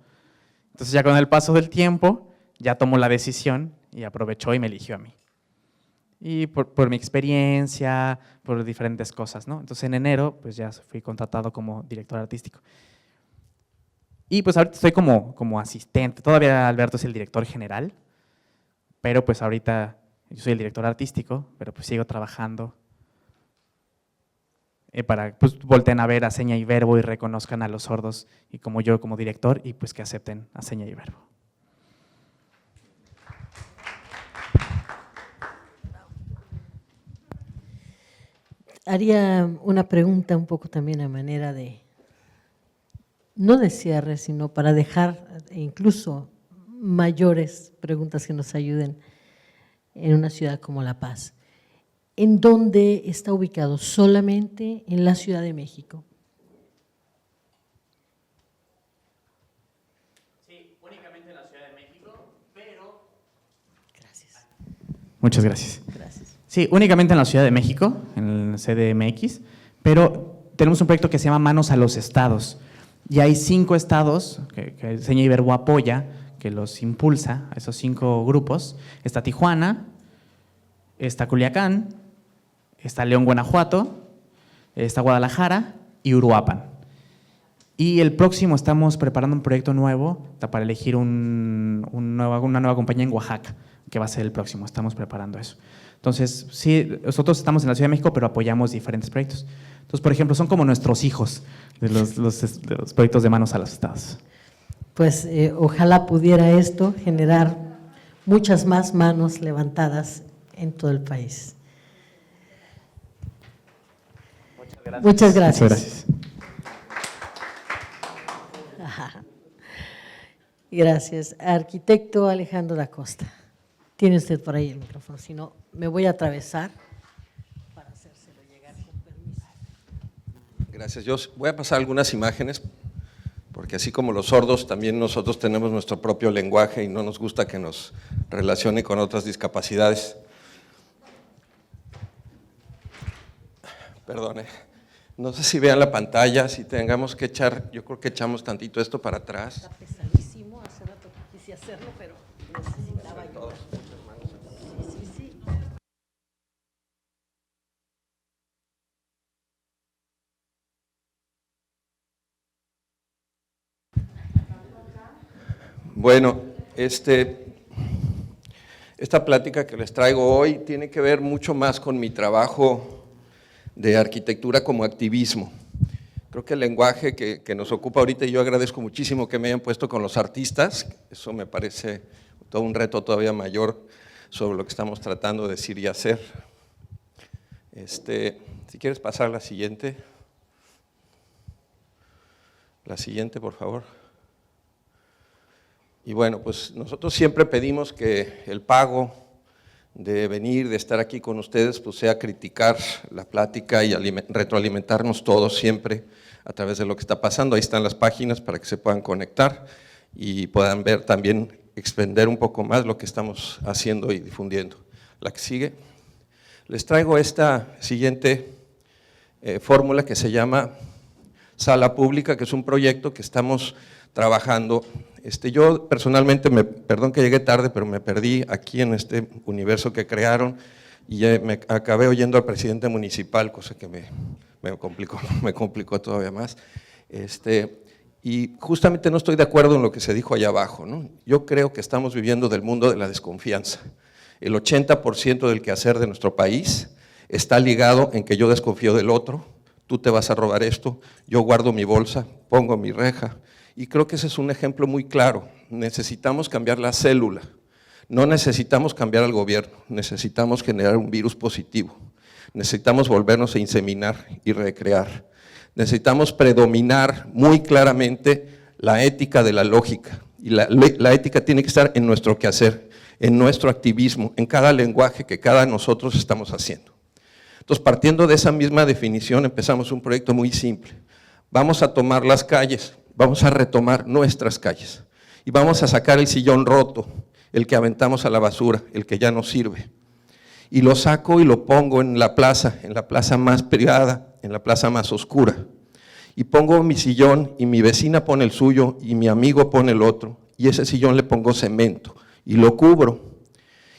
Entonces ya con el paso del tiempo, ya tomó la decisión y aprovechó y me eligió a mí. Y por mi experiencia, por diferentes cosas, ¿no? Entonces en enero pues ya fui contratado como director artístico. Y pues ahorita estoy como asistente, todavía Alberto es el director general, pero pues ahorita yo soy el director artístico, pero pues sigo trabajando para pues volteen a ver a Seña y Verbo y reconozcan a los sordos y como yo como director y pues que acepten a Seña y Verbo. Haría una pregunta un poco también a manera de, no de cierre, sino para dejar incluso mayores preguntas que nos ayuden en una ciudad como La Paz. ¿En dónde está ubicado? ¿Solamente en la Ciudad de México? Sí, únicamente en la Ciudad de México, pero… Gracias. Muchas gracias. Gracias. Sí, únicamente en la Ciudad de México, en el CDMX, pero tenemos un proyecto que se llama Manos a los Estados. Y hay 5 estados que Seña y Verbo apoya, que los impulsa, a esos 5 grupos. Está Tijuana, está Culiacán, está León, Guanajuato, está Guadalajara y Uruapan. Y el próximo estamos preparando un proyecto nuevo para elegir una nueva compañía en Oaxaca, que va a ser el próximo, estamos preparando eso. Entonces, sí, nosotros estamos en la Ciudad de México, pero apoyamos diferentes proyectos. Entonces, por ejemplo, son como nuestros hijos de los proyectos de Manos a los Estados. Pues ojalá pudiera esto generar muchas más manos levantadas en todo el país. Muchas gracias. Muchas gracias. Gracias. Arquitecto Alejandro da Costa. Tiene usted por ahí el micrófono, si no, me voy a atravesar para hacérselo llegar con permiso. Gracias. Yo voy a pasar algunas imágenes, porque así como los sordos, también nosotros tenemos nuestro propio lenguaje y no nos gusta que nos relacione con otras discapacidades. Perdone. No sé si vean la pantalla, si tengamos que echar, yo creo que echamos tantito esto para atrás. Está pesadísimo, hace rato que quise hacerlo, pero necesitaba ayuda. Sí. Bueno, esta plática que les traigo hoy tiene que ver mucho más con mi trabajo de arquitectura como activismo. Creo que el lenguaje que nos ocupa ahorita, y yo agradezco muchísimo que me hayan puesto con los artistas, eso me parece todo un reto todavía mayor sobre lo que estamos tratando de decir y hacer. Si quieres pasar a la siguiente. La siguiente, por favor. Y bueno, pues nosotros siempre pedimos que el pago de venir, de estar aquí con ustedes, pues sea criticar la plática y retroalimentarnos todos siempre a través de lo que está pasando. Ahí están las páginas para que se puedan conectar y puedan ver también, extender un poco más lo que estamos haciendo y difundiendo. La que sigue. Les traigo esta siguiente fórmula que se llama Sala Pública, que es un proyecto que estamos trabajando. Yo personalmente, perdón que llegué tarde, pero me perdí aquí en este universo que crearon y me acabé oyendo al presidente municipal, cosa que me complicó todavía más. Y justamente no estoy de acuerdo en lo que se dijo allá abajo, ¿no? Yo creo que estamos viviendo del mundo de la desconfianza. El 80% del quehacer de nuestro país está ligado en que yo desconfío del otro, tú te vas a robar esto, yo guardo mi bolsa, pongo mi reja, y creo que ese es un ejemplo muy claro. Necesitamos cambiar la célula, no necesitamos cambiar al gobierno, necesitamos generar un virus positivo, necesitamos volvernos a inseminar y recrear, necesitamos predominar muy claramente la ética de la lógica, y la ética tiene que estar en nuestro quehacer, en nuestro activismo, en cada lenguaje que cada nosotros estamos haciendo. Entonces, partiendo de esa misma definición, empezamos un proyecto muy simple. Vamos a tomar las calles, vamos a retomar nuestras calles y vamos a sacar el sillón roto, el que aventamos a la basura, el que ya no sirve. Y lo saco y lo pongo en la plaza más privada, en la plaza más oscura. Y pongo mi sillón y mi vecina pone el suyo y mi amigo pone el otro, y ese sillón le pongo cemento y lo cubro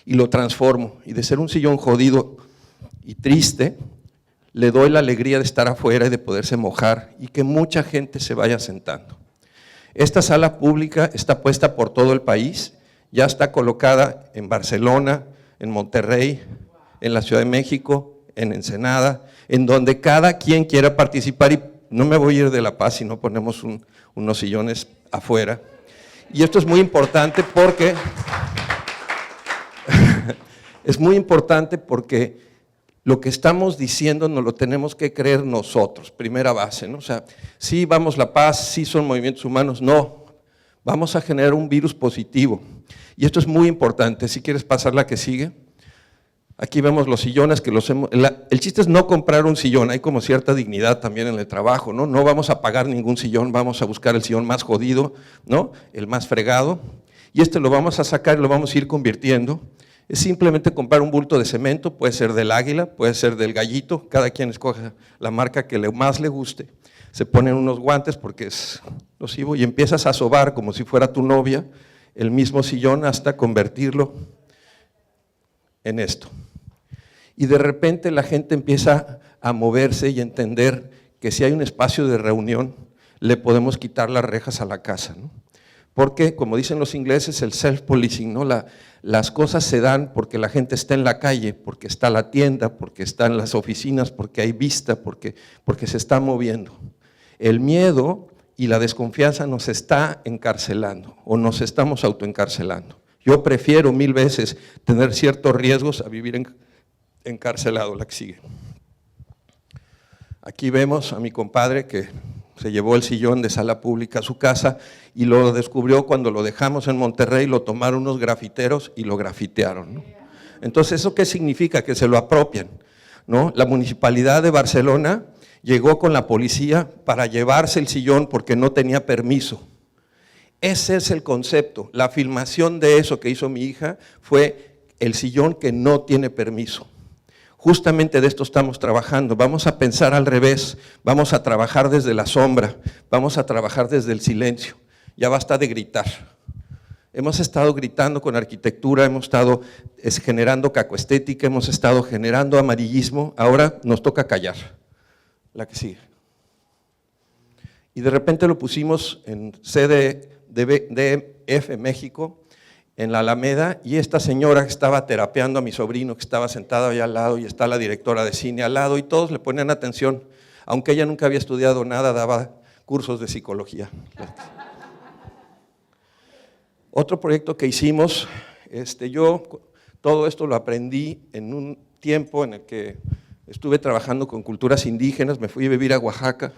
y lo transformo, y de ser un sillón jodido y triste, le doy la alegría de estar afuera y de poderse mojar y que mucha gente se vaya sentando. Esta sala pública está puesta por todo el país, ya está colocada en Barcelona, en Monterrey, en la Ciudad de México, en Ensenada, en donde cada quien quiera participar, y no me voy a ir de La Paz si no ponemos unos sillones afuera. Y esto es muy importante porque lo que estamos diciendo nos lo tenemos que creer nosotros, primera base, ¿no? O sea, sí vamos La Paz, sí son movimientos humanos, no, vamos a generar un virus positivo. Y esto es muy importante. Si quieres pasar la que sigue. Aquí vemos los sillones que los hemos… El chiste es no comprar un sillón, hay como cierta dignidad también en el trabajo, ¿no? No vamos a pagar ningún sillón, vamos a buscar el sillón más jodido, ¿no? El más fregado, y lo vamos a sacar y lo vamos a ir convirtiendo. Es simplemente comprar un bulto de cemento, puede ser del Águila, puede ser del Gallito, cada quien escoge la marca que más le guste. Se ponen unos guantes porque es nocivo y empiezas a sobar como si fuera tu novia el mismo sillón hasta convertirlo en esto. Y de repente la gente empieza a moverse y a entender que si hay un espacio de reunión, le podemos quitar las rejas a la casa, ¿no? Porque, como dicen los ingleses, el self-policing, ¿no? Las cosas se dan porque la gente está en la calle, porque está la tienda, porque están las oficinas, porque hay vista, porque se está moviendo. El miedo y la desconfianza nos está encarcelando o nos estamos autoencarcelando. Yo prefiero 1000 veces tener ciertos riesgos a vivir encarcelado. La que sigue. Aquí vemos a mi compadre que se llevó el sillón de sala pública a su casa y lo descubrió cuando lo dejamos en Monterrey, lo tomaron unos grafiteros y lo grafitearon, ¿no? Entonces, ¿eso qué significa? Que se lo apropian, ¿no? La Municipalidad de Barcelona llegó con la policía para llevarse el sillón porque no tenía permiso. Ese es el concepto. La filmación de eso que hizo mi hija fue el sillón que no tiene permiso. Justamente de esto estamos trabajando, vamos a pensar al revés, vamos a trabajar desde la sombra, vamos a trabajar desde el silencio, ya basta de gritar. Hemos estado gritando con arquitectura, hemos estado generando cacoestética, hemos estado generando amarillismo, ahora nos toca callar. La que sigue. Y de repente lo pusimos en CDF México, en la Alameda, y esta señora que estaba terapeando a mi sobrino, que estaba sentado ahí al lado, y está la directora de cine al lado, y todos le ponían atención, aunque ella nunca había estudiado nada, daba cursos de psicología. Otro proyecto que hicimos, yo todo esto lo aprendí en un tiempo en el que estuve trabajando con culturas indígenas, me fui a vivir a Oaxaca,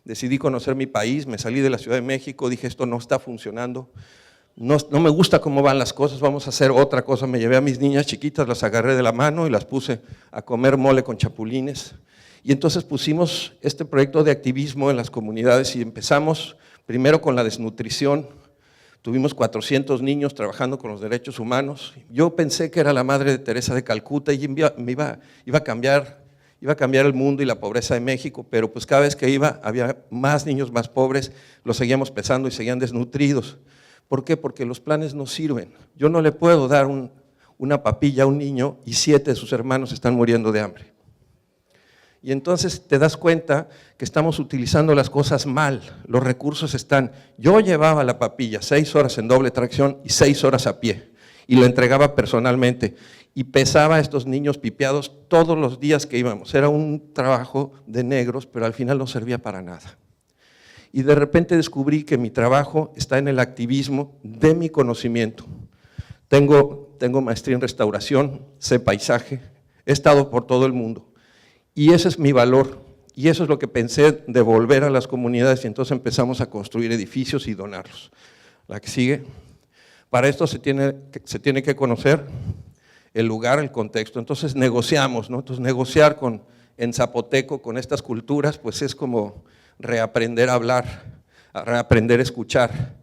decidí conocer mi país, me salí de la Ciudad de México, dije esto no está funcionando, no me gusta cómo van las cosas, vamos a hacer otra cosa. Me llevé a mis niñas chiquitas, las agarré de la mano y las puse a comer mole con chapulines. Y entonces pusimos este proyecto de activismo en las comunidades y empezamos primero con la desnutrición. Tuvimos 400 niños trabajando con los derechos humanos. Yo pensé que era la Madre de Teresa de Calcuta y iba a cambiar el mundo y la pobreza de México, pero pues cada vez que iba había más niños más pobres, los seguíamos pesando y seguían desnutridos. ¿Por qué? Porque los planes no sirven. Yo no le puedo dar una papilla a un niño y 7 de sus hermanos están muriendo de hambre. Y entonces te das cuenta que estamos utilizando las cosas mal, los recursos están… Yo llevaba la papilla 6 horas en doble tracción y 6 horas a pie, y lo entregaba personalmente, y pesaba a estos niños pipeados todos los días que íbamos. Era un trabajo de negros, pero al final no servía para nada. Y de repente descubrí que mi trabajo está en el activismo de mi conocimiento. Tengo maestría en restauración, sé paisaje, he estado por todo el mundo. Y ese es mi valor, y eso es lo que pensé devolver a las comunidades, y entonces empezamos a construir edificios y donarlos. La que sigue. Para esto se tiene que conocer el lugar, el contexto. Entonces negociamos, ¿no? Entonces negociar en zapoteco con estas culturas, pues es como reaprender a hablar, a reaprender a escuchar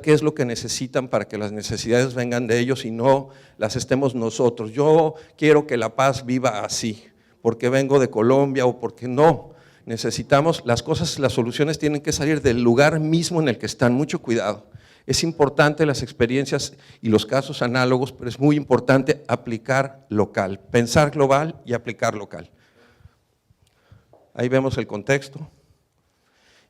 qué es lo que necesitan para que las necesidades vengan de ellos y no las estemos nosotros. Yo quiero que la paz viva así, porque vengo de Colombia o porque no. Necesitamos, las soluciones tienen que salir del lugar mismo en el que están, mucho cuidado. Es importante las experiencias y los casos análogos, pero es muy importante aplicar local, pensar global y aplicar local. Ahí vemos el contexto.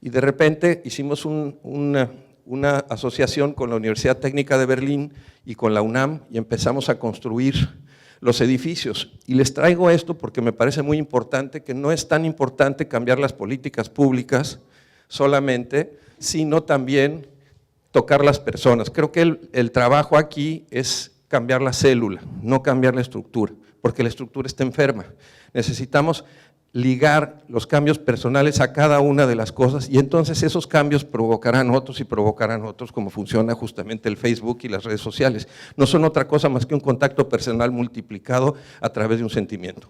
Y de repente hicimos una asociación con la Universidad Técnica de Berlín y con la UNAM y empezamos a construir los edificios. Y les traigo esto porque me parece muy importante, que no es tan importante cambiar las políticas públicas solamente, sino también tocar las personas. Creo que el trabajo aquí es cambiar la célula, no cambiar la estructura, porque la estructura está enferma. Necesitamos ligar los cambios personales a cada una de las cosas y entonces esos cambios provocarán otros y provocarán otros, como funciona justamente el Facebook y las redes sociales. No son otra cosa más que un contacto personal multiplicado a través de un sentimiento.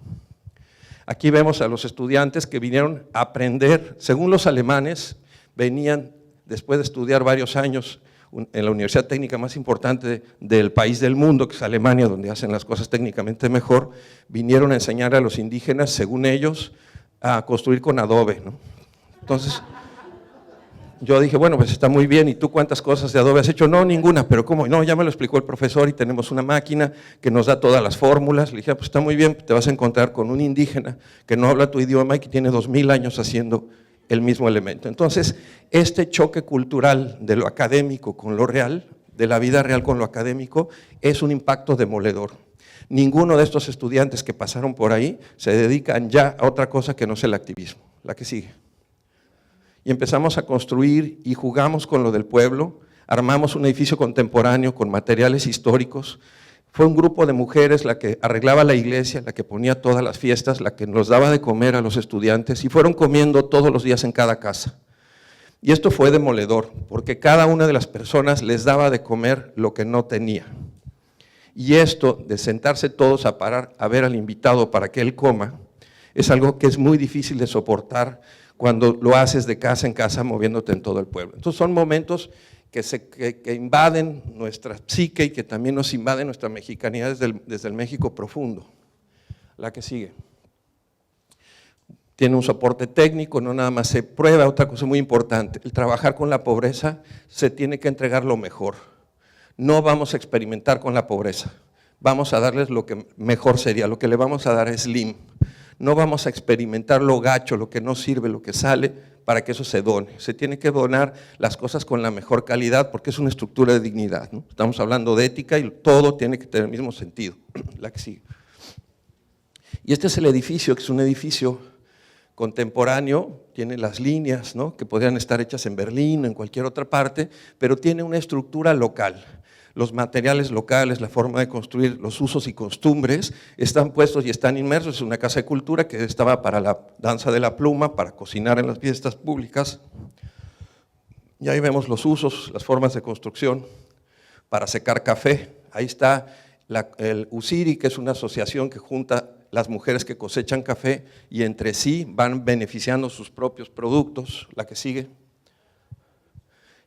Aquí vemos a los estudiantes que vinieron a aprender, según los alemanes, venían después de estudiar varios años en la universidad técnica más importante del país del mundo, que es Alemania, donde hacen las cosas técnicamente mejor, vinieron a enseñar a los indígenas, según ellos, a construir con adobe, ¿no? Entonces, yo dije, bueno, pues está muy bien, ¿y tú cuántas cosas de adobe has hecho? No, ninguna, pero ¿cómo? No, ya me lo explicó el profesor y tenemos una máquina que nos da todas las fórmulas. Le dije, pues está muy bien, te vas a encontrar con un indígena que no habla tu idioma y que tiene 2000 años haciendo el mismo elemento. Entonces, este choque cultural de lo académico con lo real, de la vida real con lo académico, es un impacto demoledor. Ninguno de estos estudiantes que pasaron por ahí se dedican ya a otra cosa que no sea el activismo. La que sigue. Y empezamos a construir y jugamos con lo del pueblo, armamos un edificio contemporáneo con materiales históricos. Fue un grupo de mujeres la que arreglaba la iglesia, la que ponía todas las fiestas, la que nos daba de comer a los estudiantes y fueron comiendo todos los días en cada casa. Y esto fue demoledor, porque cada una de las personas les daba de comer lo que no tenía. Y esto de sentarse todos a parar a ver al invitado para que él coma, es algo que es muy difícil de soportar cuando lo haces de casa en casa moviéndote en todo el pueblo. Entonces son momentos que invaden nuestra psique y que también nos invaden nuestra mexicanidad desde el México profundo. La que sigue. Tiene un soporte técnico, no nada más se prueba. Otra cosa muy importante, el trabajar con la pobreza se tiene que entregar lo mejor. No vamos a experimentar con la pobreza, vamos a darles lo que mejor sería, lo que le vamos a dar es slim. No vamos a experimentar lo gacho, lo que no sirve, lo que sale, para que eso se done. Se tiene que donar las cosas con la mejor calidad porque es una estructura de dignidad, ¿no? Estamos hablando de ética y todo tiene que tener el mismo sentido. La que sigue. Y este es el edificio, que es un edificio contemporáneo, tiene las líneas, ¿no?, que podrían estar hechas en Berlín o en cualquier otra parte, pero tiene una estructura local. los materiales locales, la forma de construir, los usos y costumbres, están puestos y están inmersos. Es una casa de cultura que estaba para la danza de la pluma, para cocinar en las fiestas públicas. Y ahí vemos los usos, las formas de construcción, para secar café. Ahí está el Usiri, que es una asociación que junta las mujeres que cosechan café y entre sí van beneficiando sus propios productos. La que sigue.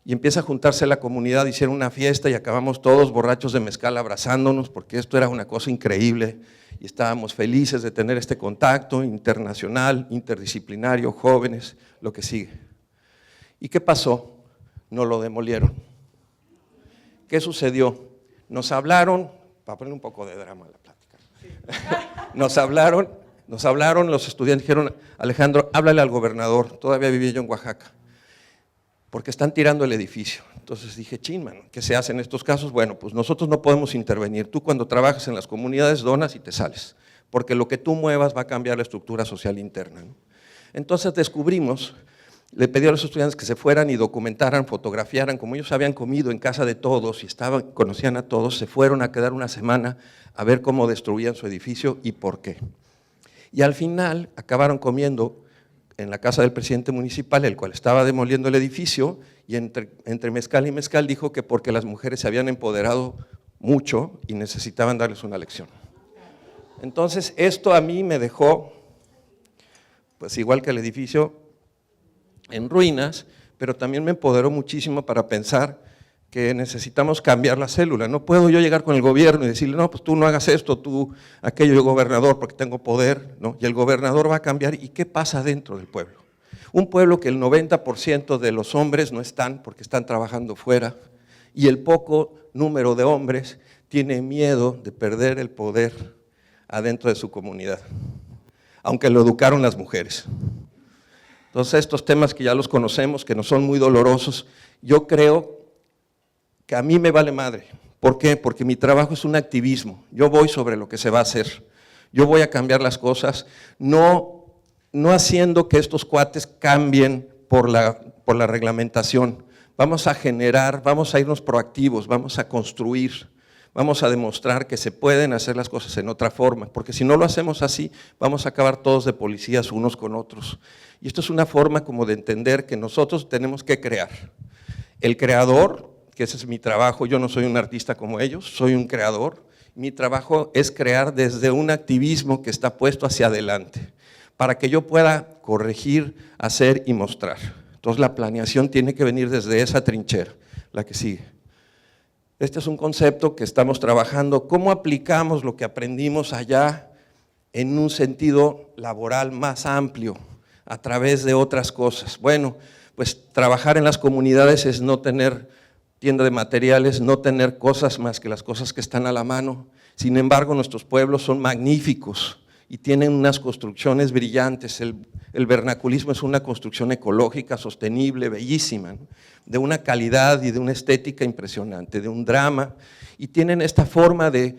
Y empieza a juntarse la comunidad, hicieron una fiesta y acabamos todos borrachos de mezcal abrazándonos, porque esto era una cosa increíble y estábamos felices de tener este contacto internacional, interdisciplinario, jóvenes, lo que sigue. ¿Y qué pasó? No lo demolieron. ¿Qué sucedió? Nos hablaron, para poner un poco de drama a la plática, nos hablaron los estudiantes, dijeron, Alejandro, háblale al gobernador, todavía vivía yo en Oaxaca, porque están tirando el edificio. Entonces dije, chin, mano, ¿qué se hace en estos casos? Bueno, pues nosotros no podemos intervenir, tú cuando trabajas en las comunidades donas y te sales, porque lo que tú muevas va a cambiar la estructura social interna, ¿no? Entonces descubrimos, le pedí a los estudiantes que se fueran y documentaran, fotografiaran, como ellos habían comido en casa de todos y conocían a todos, se fueron a quedar una semana a ver cómo destruían su edificio y por qué. Y al final acabaron comiendo en la casa del presidente municipal, el cual estaba demoliendo el edificio, y entre mezcal y mezcal dijo que porque las mujeres se habían empoderado mucho y necesitaban darles una lección. Entonces esto a mí me dejó, pues igual que el edificio, en ruinas, pero también me empoderó muchísimo para pensar que necesitamos cambiar la célula. No puedo yo llegar con el gobierno y decirle, no, pues tú no hagas esto, tú aquello, yo gobernador porque tengo poder, ¿no? Y el gobernador va a cambiar. ¿Y qué pasa dentro del pueblo? Un pueblo que el 90% de los hombres no están porque están trabajando fuera, y el poco número de hombres tiene miedo de perder el poder adentro de su comunidad, aunque lo educaron las mujeres. Entonces estos temas que ya los conocemos, que no son muy dolorosos, yo creo que a mí me vale madre. ¿Por qué? Porque mi trabajo es un activismo, yo voy sobre lo que se va a hacer, yo voy a cambiar las cosas, no haciendo que estos cuates cambien por la reglamentación, vamos a generar, vamos a irnos proactivos, vamos a construir, vamos a demostrar que se pueden hacer las cosas en otra forma, porque si no lo hacemos así, vamos a acabar todos de policías unos con otros. Y esto es una forma como de entender que nosotros tenemos que crear. El creador, que ese es mi trabajo, yo no soy un artista como ellos, soy un creador, mi trabajo es crear desde un activismo que está puesto hacia adelante, para que yo pueda corregir, hacer y mostrar. Entonces la planeación tiene que venir desde esa trinchera, la que sigue. Este es un concepto que estamos trabajando, cómo aplicamos lo que aprendimos allá en un sentido laboral más amplio, a través de otras cosas. Bueno, pues trabajar en las comunidades es no tener tienda de materiales, no tener cosas más que las cosas que están a la mano. Sin embargo, nuestros pueblos son magníficos y tienen unas construcciones brillantes. El vernaculismo es una construcción ecológica, sostenible, bellísima, ¿no? De una calidad y de una estética impresionante, de un drama, y tienen esta forma de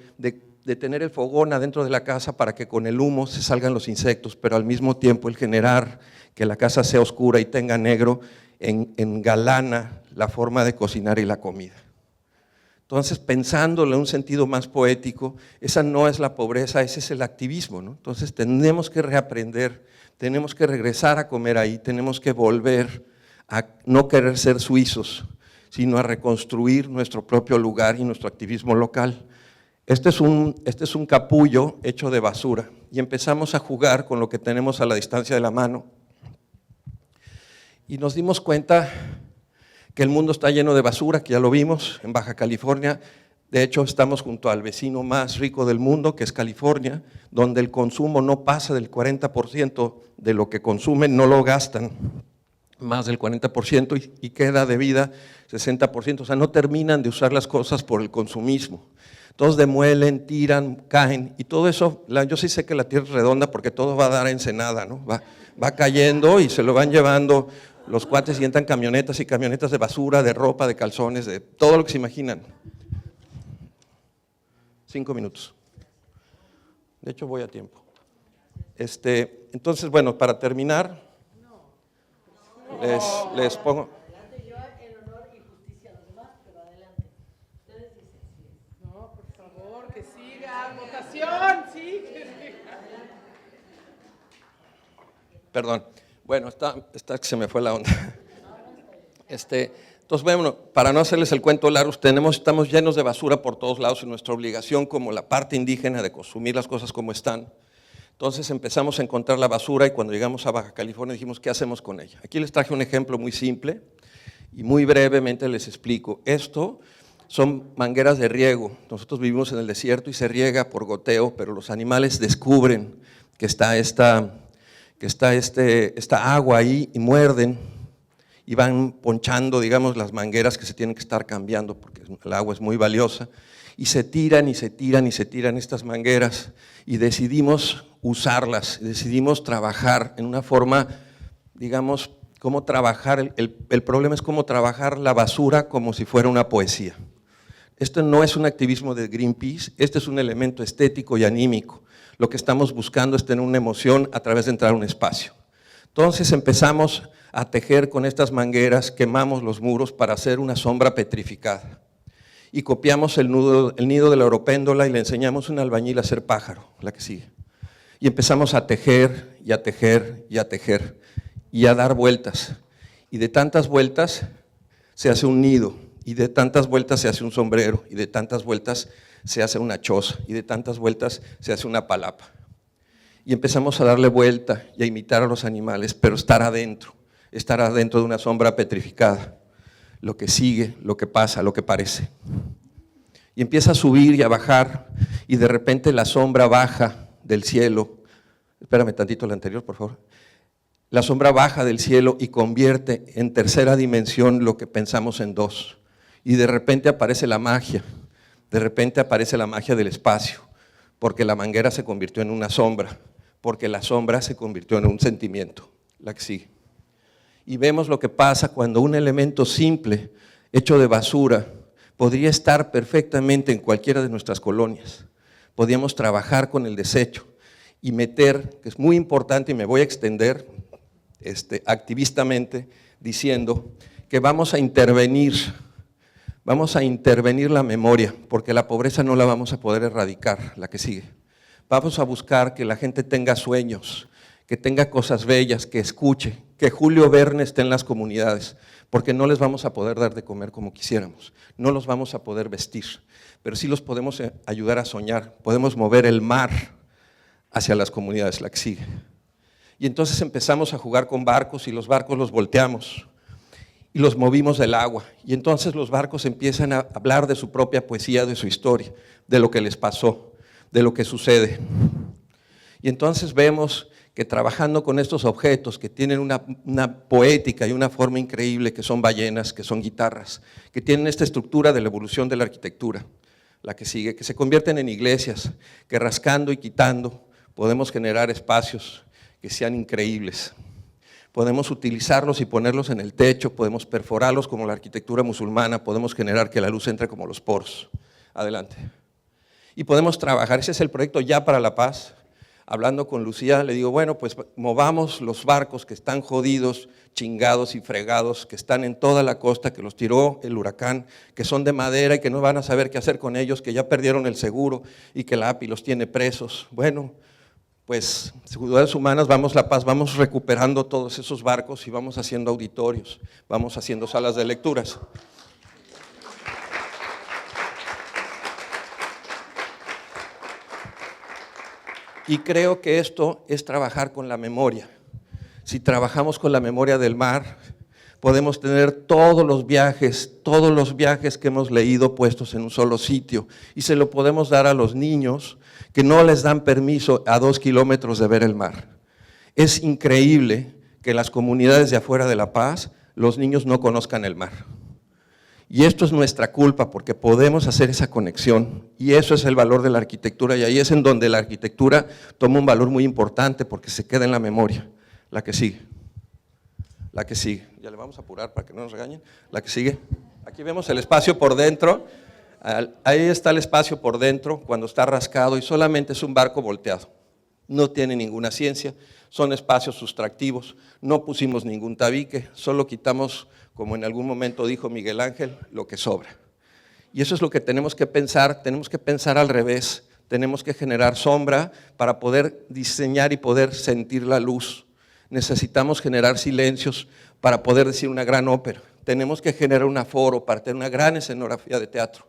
tener el fogón adentro de la casa para que con el humo se salgan los insectos, pero al mismo tiempo el generar que la casa sea oscura y tenga negro engalana la forma de cocinar y la comida. Entonces, pensándolo en un sentido más poético, esa no es la pobreza, ese es el activismo, ¿no? Entonces tenemos que reaprender, tenemos que regresar a comer ahí, tenemos que volver a no querer ser suizos, sino a reconstruir nuestro propio lugar y nuestro activismo local. Este es un capullo hecho de basura y empezamos a jugar con lo que tenemos a la distancia de la mano y nos dimos cuenta que el mundo está lleno de basura, que ya lo vimos en Baja California. De hecho, estamos junto al vecino más rico del mundo, que es California, donde el consumo no pasa del 40% de lo que consumen, no lo gastan, más del 40% y queda de vida 60%, o sea, no terminan de usar las cosas por el consumismo. Todos demuelen, tiran, caen y todo eso, yo sí sé que la tierra es redonda porque todo va a dar a Ensenada, ¿no? Va cayendo y se lo van llevando los cuates y entran camionetas y camionetas de basura, de ropa, de calzones, de todo lo que se imaginan. 5 minutos. De hecho voy a tiempo. Entonces, bueno, para terminar, les pongo… Perdón. Bueno, está que se me fue la onda. Entonces, bueno, para no hacerles el cuento largo, estamos llenos de basura por todos lados y nuestra obligación como la parte indígena de consumir las cosas como están. Entonces empezamos a encontrar la basura y cuando llegamos a Baja California dijimos, ¿qué hacemos con ella? Aquí les traje un ejemplo muy simple y muy brevemente les explico. Esto son mangueras de riego. Nosotros vivimos en el desierto y se riega por goteo, pero los animales descubren que está esta agua ahí y muerden y van ponchando, digamos, las mangueras que se tienen que estar cambiando porque el agua es muy valiosa y se tiran y se tiran y se tiran estas mangueras y decidimos usarlas, decidimos trabajar en una forma, digamos, cómo trabajar, el problema es cómo trabajar la basura como si fuera una poesía. Esto no es un activismo de Greenpeace, este es un elemento estético y anímico. Lo que estamos buscando es tener una emoción a través de entrar a un espacio. Entonces empezamos a tejer con estas mangueras, quemamos los muros para hacer una sombra petrificada. Y copiamos el nido de la oropéndola y le enseñamos a un albañil a hacer pájaro, la que sigue. Y empezamos a tejer y a tejer y a tejer y a dar vueltas. Y de tantas vueltas se hace un nido, y de tantas vueltas se hace un sombrero, y de tantas vueltas se hace una choza, y de tantas vueltas se hace una palapa. Y empezamos a darle vuelta y a imitar a los animales, pero estar adentro de una sombra petrificada. Lo que sigue, lo que pasa, lo que parece. Y empieza a subir y a bajar, y de repente la sombra baja del cielo. Espérame tantito la anterior, por favor. La sombra baja del cielo y convierte en tercera dimensión lo que pensamos en dos. Y de repente aparece la magia, del espacio, porque la manguera se convirtió en una sombra, porque la sombra se convirtió en un sentimiento, la que sigue. Y vemos lo que pasa cuando un elemento simple, hecho de basura, podría estar perfectamente en cualquiera de nuestras colonias. Podríamos trabajar con el desecho y meter, que es muy importante y me voy a extender activistamente, diciendo que vamos a intervenir la memoria, porque la pobreza no la vamos a poder erradicar, la que sigue. Vamos a buscar que la gente tenga sueños, que tenga cosas bellas, que escuche, que Julio Verne esté en las comunidades, porque no les vamos a poder dar de comer como quisiéramos, no los vamos a poder vestir, pero sí los podemos ayudar a soñar, podemos mover el mar hacia las comunidades, la que sigue. Y entonces empezamos a jugar con barcos y los barcos los volteamos y los movimos del agua. Y entonces los barcos empiezan a hablar de su propia poesía, de su historia, de lo que les pasó, de lo que sucede. Y entonces vemos que trabajando con estos objetos que tienen una poética y una forma increíble, que son ballenas, que son guitarras, que tienen esta estructura de la evolución de la arquitectura, la que sigue, que se convierten en iglesias, que rascando y quitando podemos generar espacios que sean increíbles. Podemos utilizarlos y ponerlos en el techo, podemos perforarlos como la arquitectura musulmana, podemos generar que la luz entre como los poros. Adelante. Y podemos trabajar, ese es el proyecto Ya para la Paz. Hablando con Lucía, le digo, bueno, pues movamos los barcos que están jodidos, chingados y fregados, que están en toda la costa, que los tiró el huracán, que son de madera y que no van a saber qué hacer con ellos, que ya perdieron el seguro y que la API los tiene presos. Bueno, pues Ciudades Humanas, Vamos La Paz, vamos recuperando todos esos barcos y vamos haciendo auditorios, vamos haciendo salas de lecturas. Y creo que esto es trabajar con la memoria. Si trabajamos con la memoria del mar, podemos tener todos los viajes que hemos leído puestos en un solo sitio y se lo podemos dar a los niños que no les dan permiso a 2 kilómetros de ver el mar. Es increíble que en las comunidades de afuera de La Paz los niños no conozcan el mar. Y esto es nuestra culpa porque podemos hacer esa conexión y eso es el valor de la arquitectura y ahí es en donde la arquitectura toma un valor muy importante porque se queda en la memoria. La que sigue. La que sigue. Ya le vamos a apurar para que no nos regañen. La que sigue. Aquí vemos el espacio por dentro. Ahí está el espacio por dentro cuando está rascado y solamente es un barco volteado. No tiene ninguna ciencia, son espacios sustractivos, no pusimos ningún tabique, solo quitamos, como en algún momento dijo Miguel Ángel, lo que sobra. Y eso es lo que tenemos que pensar al revés, tenemos que generar sombra para poder diseñar y poder sentir la luz. Necesitamos generar silencios para poder decir una gran ópera. Tenemos que generar un aforo para tener una gran escenografía de teatro.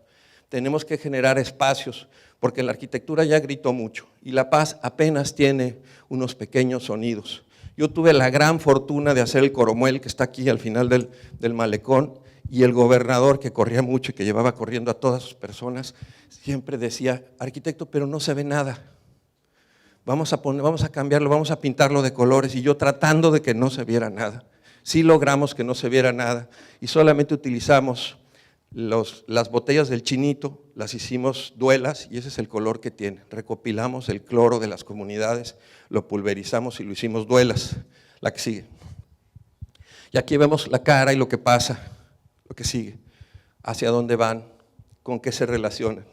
Tenemos que generar espacios, porque la arquitectura ya gritó mucho y La Paz apenas tiene unos pequeños sonidos. Yo tuve la gran fortuna de hacer el Coromuel, que está aquí al final del malecón, y el gobernador, que corría mucho y que llevaba corriendo a todas sus personas, siempre decía: arquitecto, pero no se ve nada. Vamos a cambiarlo, vamos a pintarlo de colores, y yo tratando de que no se viera nada. Sí logramos que no se viera nada y solamente utilizamos las botellas del Chinito, las hicimos duelas y ese es el color que tiene. Recopilamos el cloro de las comunidades, lo pulverizamos y lo hicimos duelas. La que sigue. Y aquí vemos la cara y lo que pasa, lo que sigue, hacia dónde van, con qué se relacionan.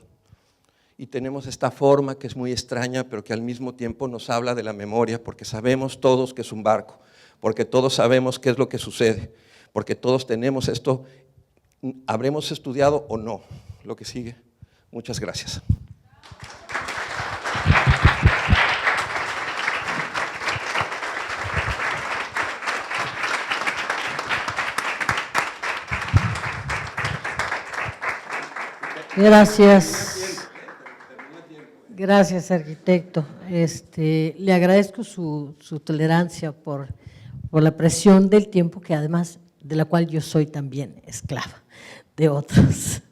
Y tenemos esta forma que es muy extraña, pero que al mismo tiempo nos habla de la memoria, porque sabemos todos que es un barco, porque todos sabemos qué es lo que sucede, porque todos tenemos esto, ¿habremos estudiado o no? Lo que sigue. Muchas gracias. Gracias. Gracias, arquitecto. Le agradezco su tolerancia por la presión del tiempo, que además de la cual yo soy también esclava de otros.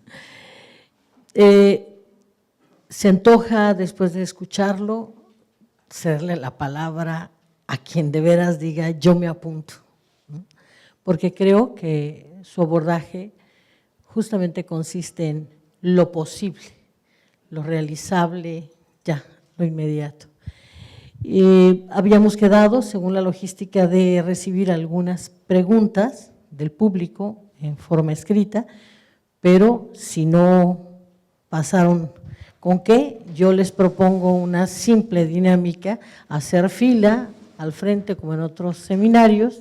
Se antoja, después de escucharlo, cederle la palabra a quien de veras diga: yo me apunto, ¿no? Porque creo que su abordaje justamente consiste en lo posible, lo realizable, ya, lo inmediato. Habíamos quedado, según la logística, de recibir algunas preguntas del público en forma escrita, pero si no pasaron con qué, yo les propongo una simple dinámica: hacer fila al frente como en otros seminarios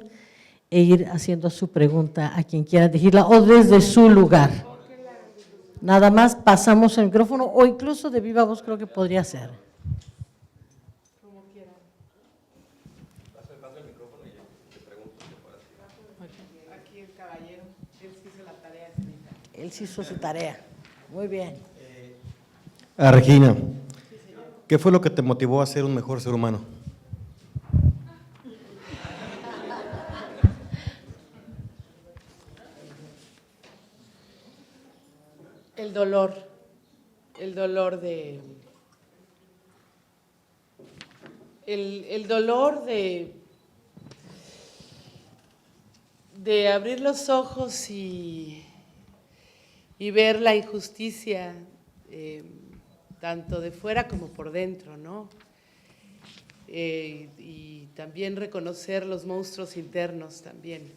e ir haciendo su pregunta a quien quiera dirigirla o desde su lugar. Nada más pasamos el micrófono o incluso de viva voz, creo que podría ser. Como quieran. Pasa el micrófono y te pregunto qué puedo hacer. Aquí el caballero, él sí hizo la tarea. Él sí hizo su tarea. Muy bien. Regina, ¿qué fue lo que te motivó a ser un mejor ser humano? El dolor el dolor de abrir los ojos y ver la injusticia, tanto de fuera como por dentro, ¿no? Y también reconocer los monstruos internos también,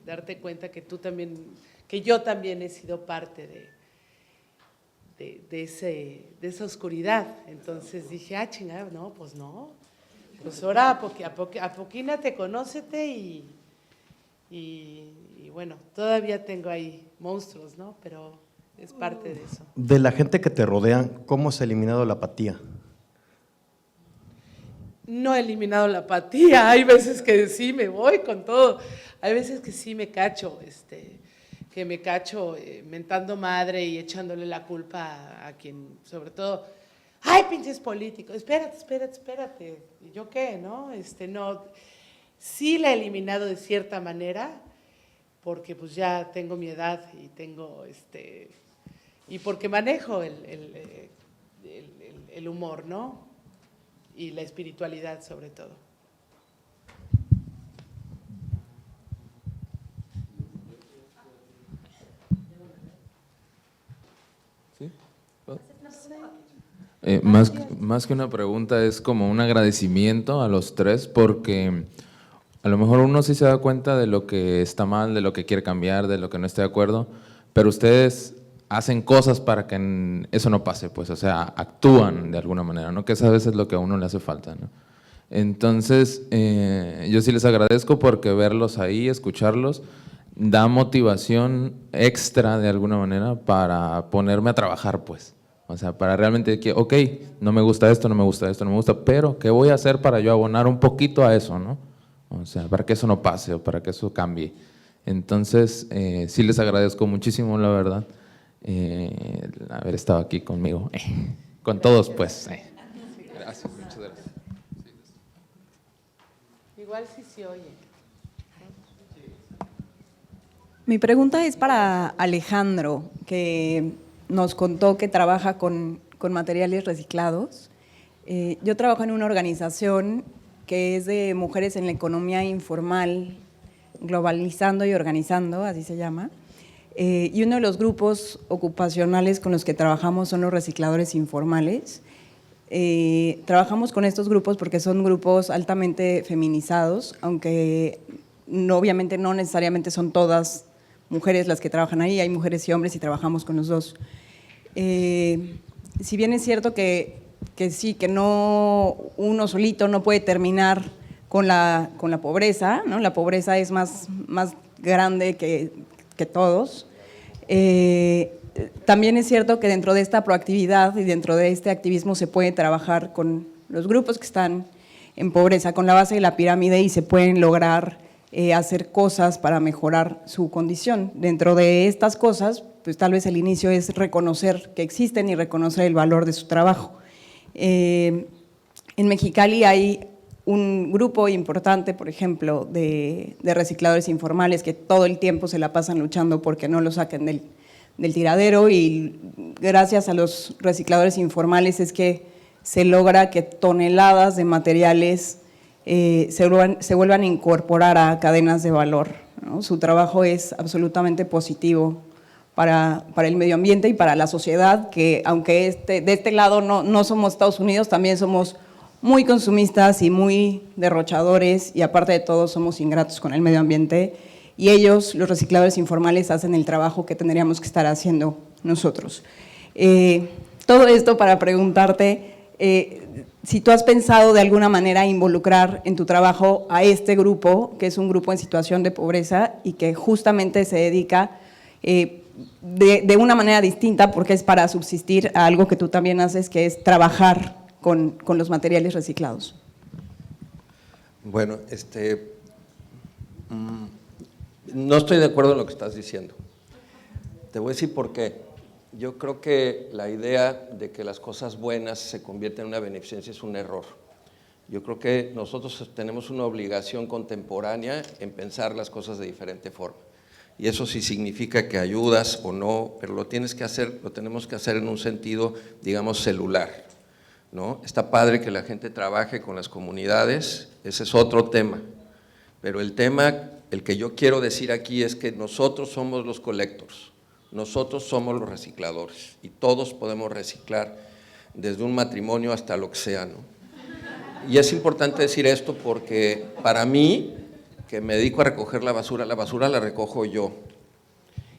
darte cuenta que tú también, que yo también he sido parte de esa oscuridad. Entonces dije, chingada, no, pues ahora apoquínate, conócete y bueno, todavía tengo ahí monstruos, ¿no? Pero es parte de eso. De la gente que te rodea, ¿cómo has eliminado la apatía? No he eliminado la apatía, hay veces que sí me voy con todo, hay veces que sí me cacho, mentando madre y echándole la culpa a quien, sobre todo, ¡ay, pinches políticos! Espérate, ¿y yo qué, no? No, sí la he eliminado de cierta manera, porque pues ya tengo mi edad y tengo, y porque manejo el humor, ¿no? Y la espiritualidad sobre todo. ¿Sí? Más que una pregunta, es como un agradecimiento a los tres, porque a lo mejor uno sí se da cuenta de lo que está mal, de lo que quiere cambiar, de lo que no esté de acuerdo, pero ustedes hacen cosas para que eso no pase, pues, o sea, actúan de alguna manera, ¿no? Que esa a veces es lo que a uno le hace falta, ¿no? Entonces, yo sí les agradezco porque verlos ahí, escucharlos, da motivación extra de alguna manera para ponerme a trabajar, pues. O sea, para realmente que, ok, no me gusta esto, no me gusta esto, no me gusta, pero ¿qué voy a hacer para yo abonar un poquito a eso, no? O sea, para que eso no pase o para que eso cambie. Entonces, sí les agradezco muchísimo, la verdad, haber estado aquí conmigo, con todos, pues. Gracias, muchas gracias. Igual sí se oye. Mi pregunta es para Alejandro, que nos contó que trabaja con materiales reciclados. Yo trabajo en una organización que es de mujeres en la economía informal, globalizando y organizando, así se llama. Y uno de los grupos ocupacionales con los que trabajamos son los recicladores informales. Trabajamos con estos grupos porque son grupos altamente feminizados, aunque obviamente no necesariamente son todas mujeres las que trabajan ahí, hay mujeres y hombres y trabajamos con los dos. Si bien es cierto que sí, que no, uno solito no puede terminar con la pobreza, ¿no? La pobreza es más grande que todos. También es cierto que dentro de esta proactividad y dentro de este activismo se puede trabajar con los grupos que están en pobreza, con la base de la pirámide, y se pueden lograr hacer cosas para mejorar su condición. Dentro de estas cosas, pues tal vez el inicio es reconocer que existen y reconocer el valor de su trabajo. En Mexicali hay un grupo importante, por ejemplo, de recicladores informales que todo el tiempo se la pasan luchando porque no lo saquen del tiradero, y gracias a los recicladores informales es que se logra que toneladas de materiales se vuelvan a incorporar a cadenas de valor, ¿no? Su trabajo es absolutamente positivo para el medio ambiente y para la sociedad, que aunque de este lado no somos Estados Unidos, también somos muy consumistas y muy derrochadores, y aparte de todo somos ingratos con el medio ambiente, y ellos, los recicladores informales, hacen el trabajo que tendríamos que estar haciendo nosotros. Todo esto para preguntarte si tú has pensado de alguna manera involucrar en tu trabajo a este grupo, que es un grupo en situación de pobreza y que justamente se dedica de una manera distinta, porque es para subsistir, a algo que tú también haces, que es trabajar con los materiales reciclados. Bueno, no estoy de acuerdo en lo que estás diciendo. Te voy a decir por qué. Yo creo que la idea de que las cosas buenas se convierten en una beneficencia es un error. Yo creo que nosotros tenemos una obligación contemporánea en pensar las cosas de diferente forma. Y eso sí significa que ayudas o no, pero lo tenemos que hacer en un sentido, digamos, celular, ¿no? Está padre que la gente trabaje con las comunidades, ese es otro tema. Pero el tema, el que yo quiero decir aquí, es que nosotros somos los collectors. Nosotros somos los recicladores y todos podemos reciclar desde un matrimonio hasta lo que sea, ¿no? Y es importante decir esto porque para mí, que me dedico a recoger la basura la recojo yo.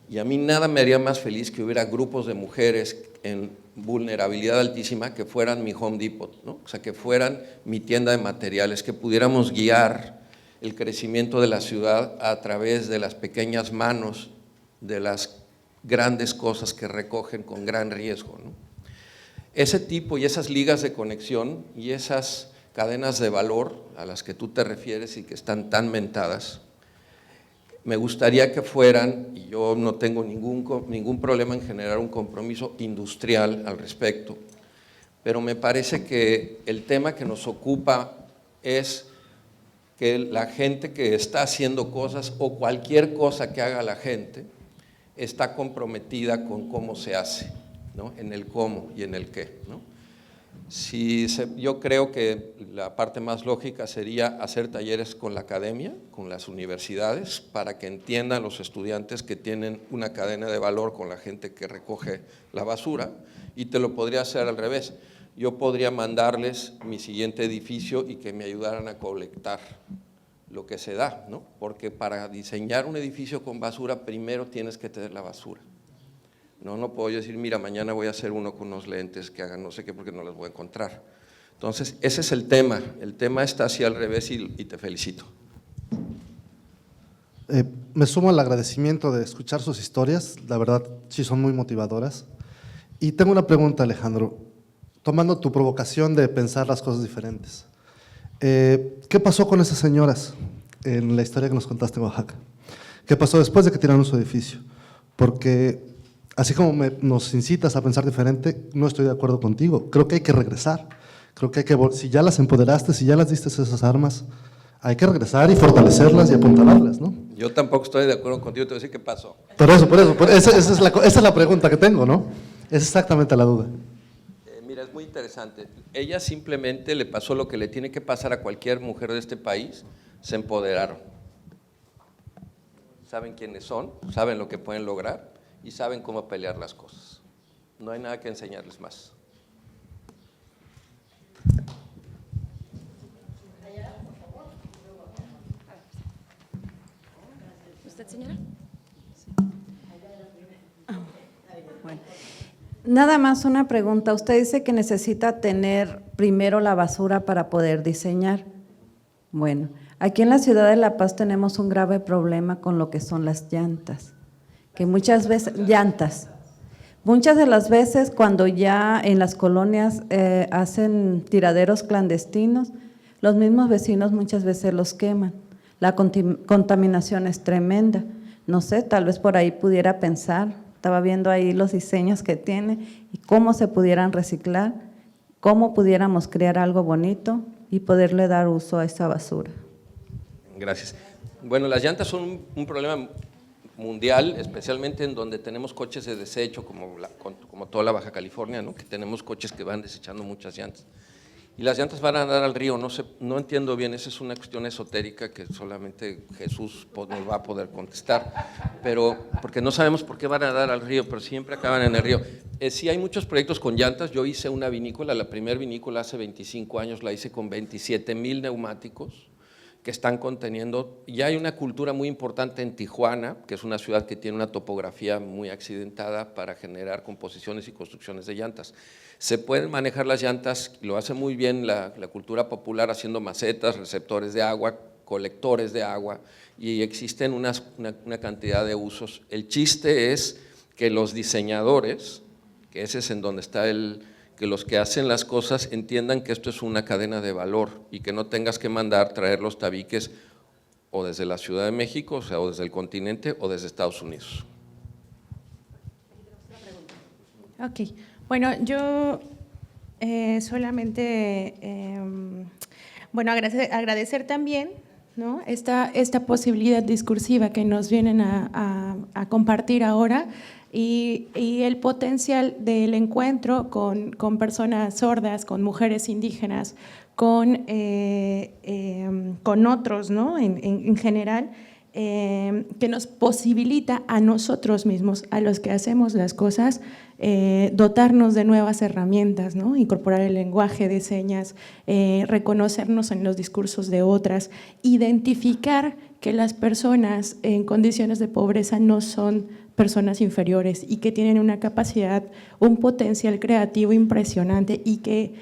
Y a mí nada me haría más feliz que hubiera grupos de mujeres en vulnerabilidad altísima que fueran mi Home Depot, ¿no? O sea, que fueran mi tienda de materiales, que pudiéramos guiar el crecimiento de la ciudad a través de las pequeñas manos de las grandes cosas que recogen con gran riesgo, ¿no? Ese tipo y esas ligas de conexión y esas cadenas de valor a las que tú te refieres y que están tan mentadas, me gustaría que fueran, y yo no tengo ningún problema en generar un compromiso industrial al respecto, pero me parece que el tema que nos ocupa es que la gente que está haciendo cosas o cualquier cosa que haga la gente está comprometida con cómo se hace, ¿no? En el cómo y en el qué, ¿no? Yo creo que la parte más lógica sería hacer talleres con la academia, con las universidades, para que entiendan los estudiantes que tienen una cadena de valor con la gente que recoge la basura, y te lo podría hacer al revés. Yo podría mandarles mi siguiente edificio y que me ayudaran a colectar lo que se da, ¿no? Porque para diseñar un edificio con basura primero tienes que tener la basura. No puedo yo decir, mira, mañana voy a hacer uno con unos lentes que hagan no sé qué porque no los voy a encontrar. Entonces, ese es el tema está así al revés y te felicito. Me sumo al agradecimiento de escuchar sus historias, la verdad sí son muy motivadoras. Y tengo una pregunta, Alejandro, tomando tu provocación de pensar las cosas diferentes. ¿Qué pasó con esas señoras en la historia que nos contaste en Oaxaca? ¿Qué pasó después de que tiraron su edificio? Porque así como nos incitas a pensar diferente, no estoy de acuerdo contigo. Creo que hay que regresar. Creo que si ya las empoderaste, si ya las diste esas armas, hay que regresar y fortalecerlas y apuntalarlas, ¿no? Yo tampoco estoy de acuerdo contigo, te voy a decir qué pasó. Por eso, esa es la pregunta que tengo, ¿no? Es exactamente la duda. Mira, es muy interesante. Ella simplemente le pasó lo que le tiene que pasar a cualquier mujer de este país, se empoderaron. Saben quiénes son, saben lo que pueden lograr y saben cómo pelear las cosas. No hay nada que enseñarles más. ¿Usted, señora? Bueno. Nada más una pregunta. Usted dice que necesita tener primero la basura para poder diseñar. Bueno, aquí en la ciudad de La Paz tenemos un grave problema con lo que son las llantas, que muchas veces, muchas de las veces cuando ya en las colonias hacen tiraderos clandestinos, los mismos vecinos muchas veces los queman. La contaminación es tremenda. No sé, tal vez por ahí pudiera pensar, estaba viendo ahí los diseños que tiene y cómo se pudieran reciclar, cómo pudiéramos crear algo bonito y poderle dar uso a esa basura. Gracias. Bueno, las llantas son un problema mundial, especialmente en donde tenemos coches de desecho, como toda la Baja California, ¿no? Que tenemos coches que van desechando muchas llantas. Y las llantas van a dar al río, no entiendo bien, esa es una cuestión esotérica que solamente Jesús nos va a poder contestar, pero porque no sabemos por qué van a dar al río, pero siempre acaban en el río. Sí hay muchos proyectos con llantas, yo hice una vinícola, la primera vinícola hace 25 años, la hice con 27,000 neumáticos que están conteniendo, ya hay una cultura muy importante en Tijuana, que es una ciudad que tiene una topografía muy accidentada para generar composiciones y construcciones de llantas. Se pueden manejar las llantas, lo hace muy bien la cultura popular haciendo macetas, receptores de agua, colectores de agua, y existen una cantidad de usos. El chiste es que los diseñadores, que ese es en donde está que los que hacen las cosas entiendan que esto es una cadena de valor y que no tengas que traer los tabiques o desde la Ciudad de México, o desde el continente o desde Estados Unidos. Ok, bueno, yo solamente, agradecer también, ¿no? esta posibilidad discursiva que nos vienen a compartir ahora y el potencial del encuentro con personas sordas, con mujeres indígenas, con otros, ¿no? en general, que nos posibilita a nosotros mismos, a los que hacemos las cosas, dotarnos de nuevas herramientas, ¿no? Incorporar el lenguaje de señas, reconocernos en los discursos de otras, identificar que las personas en condiciones de pobreza no son personas inferiores y que tienen una capacidad, un potencial creativo impresionante y que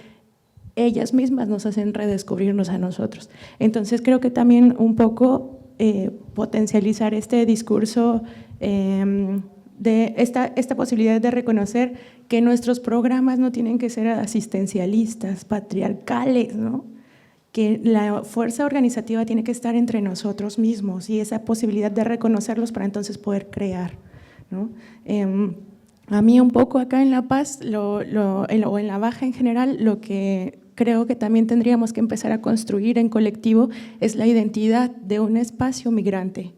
ellas mismas nos hacen redescubrirnos a nosotros. Entonces creo que también un poco potencializar este discurso de esta posibilidad de reconocer que nuestros programas no tienen que ser asistencialistas, patriarcales, ¿no? Que la fuerza organizativa tiene que estar entre nosotros mismos y esa posibilidad de reconocerlos para entonces poder crear, ¿no? A mí un poco acá en La Paz o en la Baja en general, lo que creo que también tendríamos que empezar a construir en colectivo es la identidad de un espacio migrante,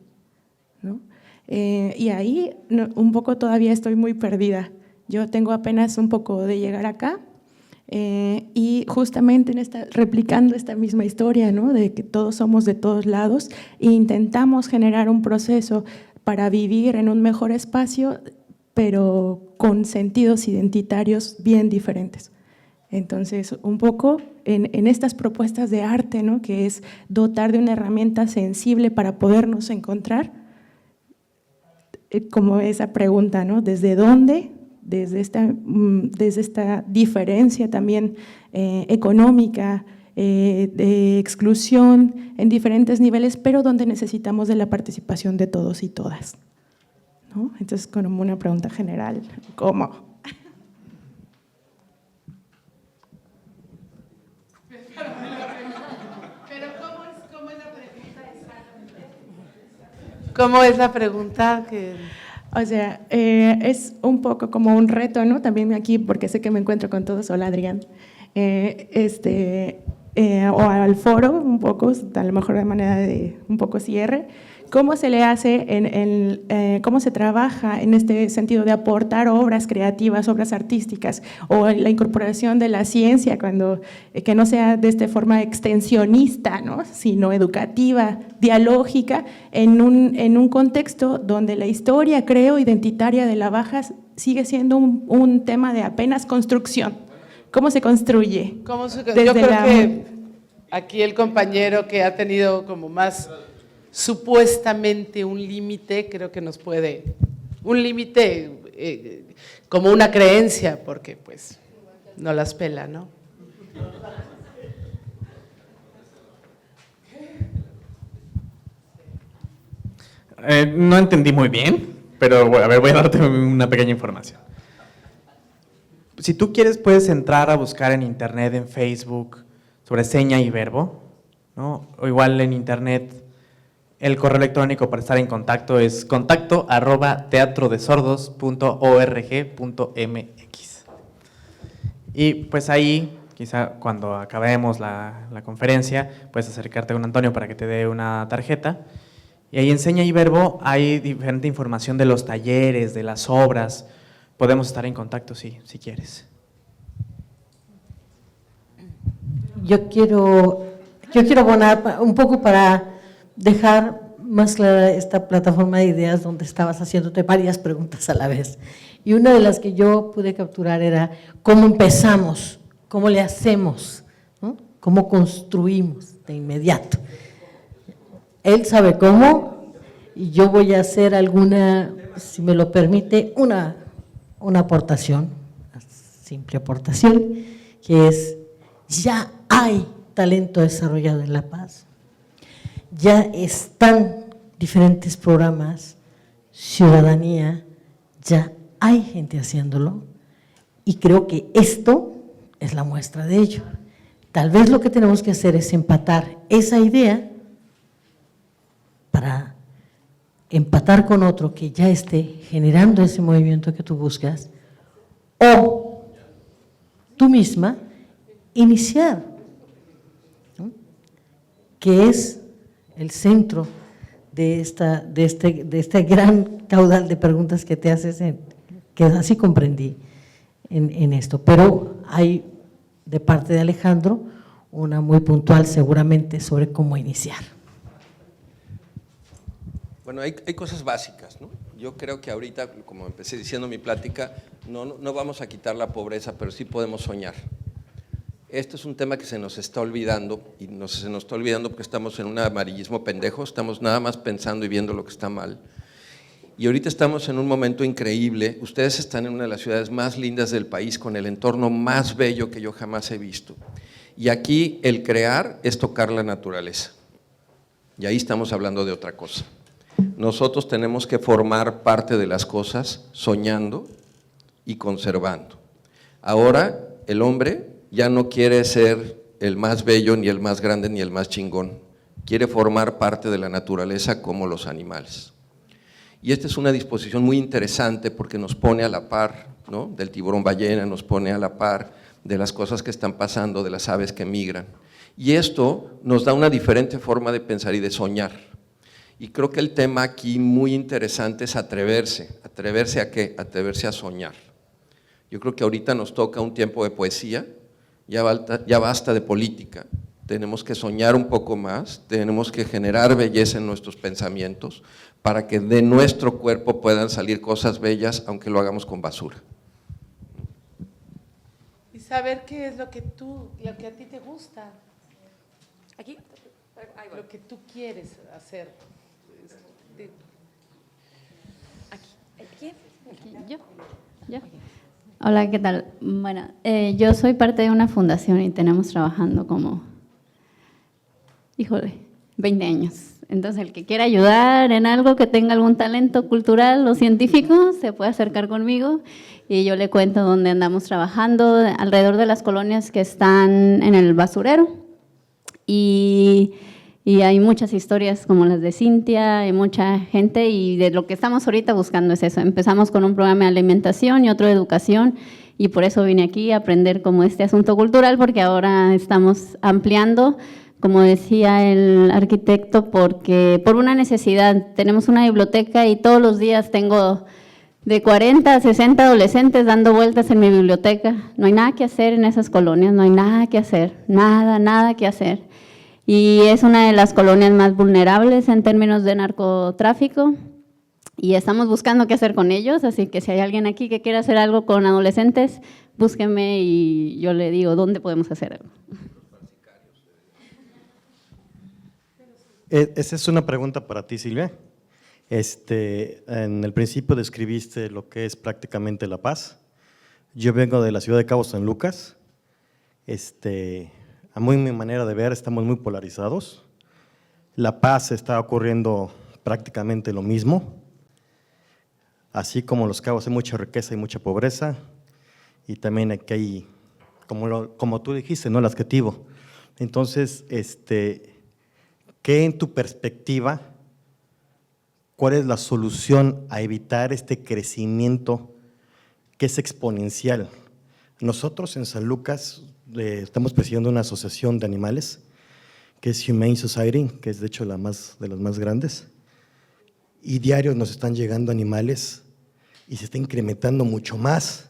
¿no? Y ahí un poco todavía estoy muy perdida. Yo tengo apenas un poco de llegar acá y justamente replicando esta misma historia, ¿no? De que todos somos de todos lados e intentamos generar un proceso para vivir en un mejor espacio, pero con sentidos identitarios bien diferentes. Entonces, un poco en estas propuestas de arte, ¿no? Que es dotar de una herramienta sensible para podernos encontrar, como esa pregunta, ¿no? ¿Desde dónde? Desde esta diferencia también económica, de exclusión en diferentes niveles, pero donde necesitamos de la participación de todos y todas, ¿no? Entonces, como una pregunta general, ¿cómo? ¿Cómo es la pregunta? O sea, es un poco como un reto, ¿no? También aquí, porque sé que me encuentro con todos. Hola, Adrián. O al foro, un poco, a lo mejor de manera de un poco cierre. ¿Cómo se le hace, cómo se trabaja en este sentido de aportar obras creativas, obras artísticas, o la incorporación de la ciencia, que no sea de esta forma extensionista, ¿no? Sino educativa, dialógica, en un contexto donde la historia, creo, identitaria de la Baja sigue siendo un tema de apenas construcción? ¿Cómo se construye? Yo creo que aquí el compañero que ha tenido como más supuestamente un límite, creo que nos puede, un límite como una creencia, porque pues no las pela, ¿no? No entendí muy bien, pero a ver, voy a darte una pequeña información. Si tú quieres, puedes entrar a buscar en internet, en Facebook, sobre seña y verbo, ¿no? O igual en internet, el correo electrónico para estar en contacto es contacto@teatrodesordos.org.mx. Y pues ahí, quizá cuando acabemos la conferencia, puedes acercarte a un Antonio para que te dé una tarjeta. Y ahí en seña y verbo hay diferente información de los talleres, de las obras. Podemos estar en contacto si quieres. Yo quiero abonar un poco para dejar más clara esta plataforma de ideas donde estabas haciéndote varias preguntas a la vez. Y una de las que yo pude capturar era cómo empezamos, cómo le hacemos, ¿no? Cómo construimos de inmediato. Él sabe cómo y yo voy a hacer alguna, si me lo permite, una aportación, una simple aportación, que es: ya hay talento desarrollado en La Paz, ya están diferentes programas, ciudadanía, ya hay gente haciéndolo y creo que esto es la muestra de ello. Tal vez lo que tenemos que hacer es empatar esa idea para empatar con otro que ya esté generando ese movimiento que tú buscas, o tú misma iniciar, ¿no? Que es el centro de este gran caudal de preguntas que te haces, que así comprendí en esto. Pero hay de parte de Alejandro una muy puntual seguramente sobre cómo iniciar. Bueno, hay cosas básicas, ¿no? Yo creo que ahorita, como empecé diciendo mi plática, no vamos a quitar la pobreza, pero sí podemos soñar. Esto es un tema que se nos está olvidando, y se nos está olvidando porque estamos en un amarillismo pendejo, estamos nada más pensando y viendo lo que está mal. Y ahorita estamos en un momento increíble, ustedes están en una de las ciudades más lindas del país, con el entorno más bello que yo jamás he visto. Y aquí el crear es tocar la naturaleza, y ahí estamos hablando de otra cosa. Nosotros tenemos que formar parte de las cosas soñando y conservando. Ahora el hombre ya no quiere ser el más bello, ni el más grande, ni el más chingón. Quiere formar parte de la naturaleza como los animales. Y esta es una disposición muy interesante porque nos pone a la par, ¿no?, del tiburón ballena, nos pone a la par de las cosas que están pasando, de las aves que migran. Y esto nos da una diferente forma de pensar y de soñar. Y creo que el tema aquí muy interesante es atreverse. ¿Atreverse a qué? Atreverse a soñar. Yo creo que ahorita nos toca un tiempo de poesía, ya basta de política, tenemos que soñar un poco más, tenemos que generar belleza en nuestros pensamientos para que de nuestro cuerpo puedan salir cosas bellas, aunque lo hagamos con basura. Y saber qué es lo que a ti te gusta. ¿Aquí? Lo que tú quieres hacer. ¿Aquí? ¿Yo? Hola, ¿qué tal? Bueno, yo soy parte de una fundación y tenemos trabajando como, 20 años. Entonces, el que quiera ayudar en algo, que tenga algún talento cultural o científico, se puede acercar conmigo y yo le cuento dónde andamos trabajando, alrededor de las colonias que están en el basurero. Y Y hay muchas historias como las de Cintia, hay mucha gente, y de lo que estamos ahorita buscando es eso. Empezamos con un programa de alimentación y otro de educación, y por eso vine aquí a aprender como este asunto cultural, porque ahora estamos ampliando, como decía el arquitecto, porque por una necesidad. Tenemos una biblioteca y todos los días tengo de 40 a 60 adolescentes dando vueltas en mi biblioteca. No hay nada que hacer en esas colonias, no hay nada que hacer, nada que hacer. Y es una de las colonias más vulnerables en términos de narcotráfico, y estamos buscando qué hacer con ellos, así que si hay alguien aquí que quiera hacer algo con adolescentes, búsquenme y yo le digo dónde podemos hacer algo. Esa es una pregunta para ti, Silvia. En el principio describiste lo que es prácticamente La Paz. Yo vengo de la ciudad de Cabo San Lucas. A mi manera de ver, estamos muy polarizados. La Paz está ocurriendo prácticamente lo mismo. Así como Los Cabos hay mucha riqueza y mucha pobreza, y también aquí hay, como tú dijiste, ¿no?, el adjetivo. Entonces, ¿qué en tu perspectiva, cuál es la solución a evitar este crecimiento que es exponencial? Nosotros en San Lucas estamos presidiendo una asociación de animales, que es Humane Society, que es de hecho de las más grandes, y diarios nos están llegando animales y se está incrementando mucho más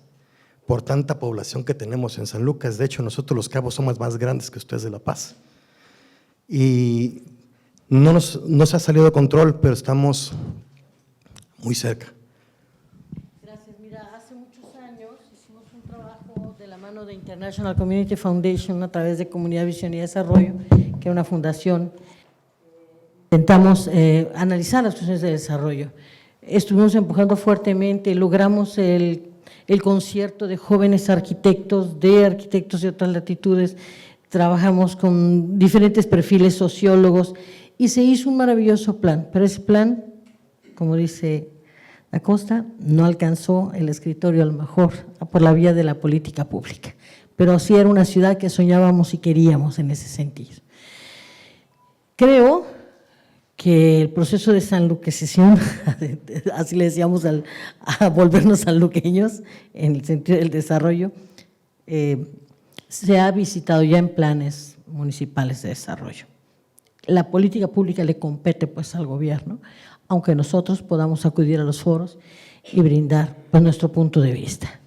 por tanta población que tenemos en San Lucas. De hecho, nosotros Los Cabos somos más grandes que ustedes de La Paz. Y no se ha salido de control, pero estamos muy cerca. Gracias. Mira, hace muchos años hicimos un trabajo de la mano de International Community Foundation a través de Comunidad Visión y Desarrollo, que era una fundación. Intentamos analizar las cuestiones de desarrollo. Estuvimos empujando fuertemente, logramos el concierto de jóvenes arquitectos, de otras latitudes, trabajamos con diferentes perfiles sociólogos y se hizo un maravilloso plan, pero ese plan, como dice Acosta, no alcanzó el escritorio a lo mejor por la vía de la política pública, pero sí era una ciudad que soñábamos y queríamos en ese sentido. Creo que el proceso de sanluquesión, así le decíamos a volvernos sanluqueños en el sentido del desarrollo, se ha visitado ya en planes municipales de desarrollo. La política pública le compete pues al gobierno, aunque nosotros podamos acudir a los foros y brindar pues, nuestro punto de vista.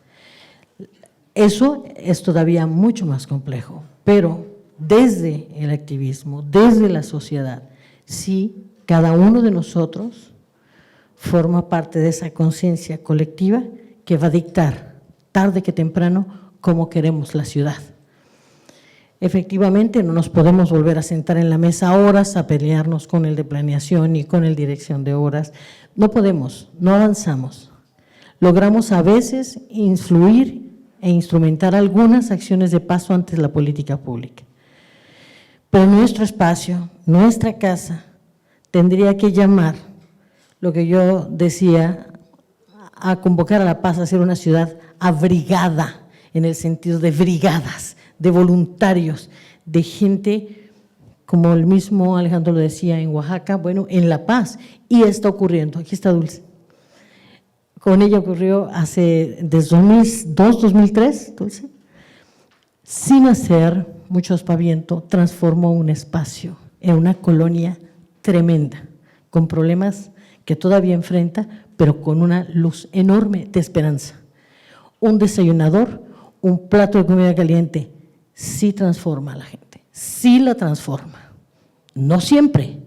Eso es todavía mucho más complejo, pero desde el activismo, desde la sociedad, sí, cada uno de nosotros forma parte de esa conciencia colectiva que va a dictar, tarde que temprano, cómo queremos la ciudad. Efectivamente, no nos podemos volver a sentar en la mesa horas a pelearnos con el de planeación y con el dirección de obras. No podemos, no avanzamos. Logramos a veces influir e instrumentar algunas acciones de paso ante la política pública. Pero nuestro espacio, nuestra casa, tendría que llamar, lo que yo decía, a convocar a La Paz a ser una ciudad abrigada, en el sentido de brigadas, de voluntarios, de gente, como el mismo Alejandro lo decía, en Oaxaca, bueno, en La Paz, y está ocurriendo, aquí está Dulce. Con ella ocurrió desde 2002, 2003, Dulce, sin hacer mucho aspaviento, transformó un espacio en una colonia tremenda, con problemas que todavía enfrenta, pero con una luz enorme de esperanza. Un desayunador, un plato de comida caliente, sí transforma a la gente, sí la transforma. No siempre,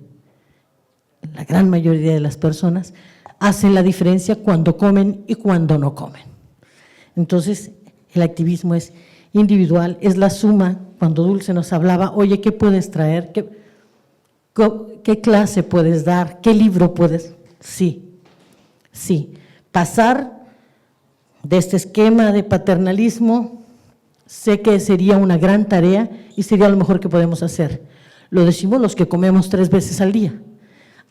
la gran mayoría de las personas hacen la diferencia cuando comen y cuando no comen. Entonces, el activismo es individual, es la suma. Cuando Dulce nos hablaba, oye, ¿qué puedes traer? ¿Qué clase puedes dar? ¿Qué libro puedes? Sí, sí. Pasar de este esquema de paternalismo, sé que sería una gran tarea y sería lo mejor que podemos hacer. Lo decimos los que comemos 3 veces al día.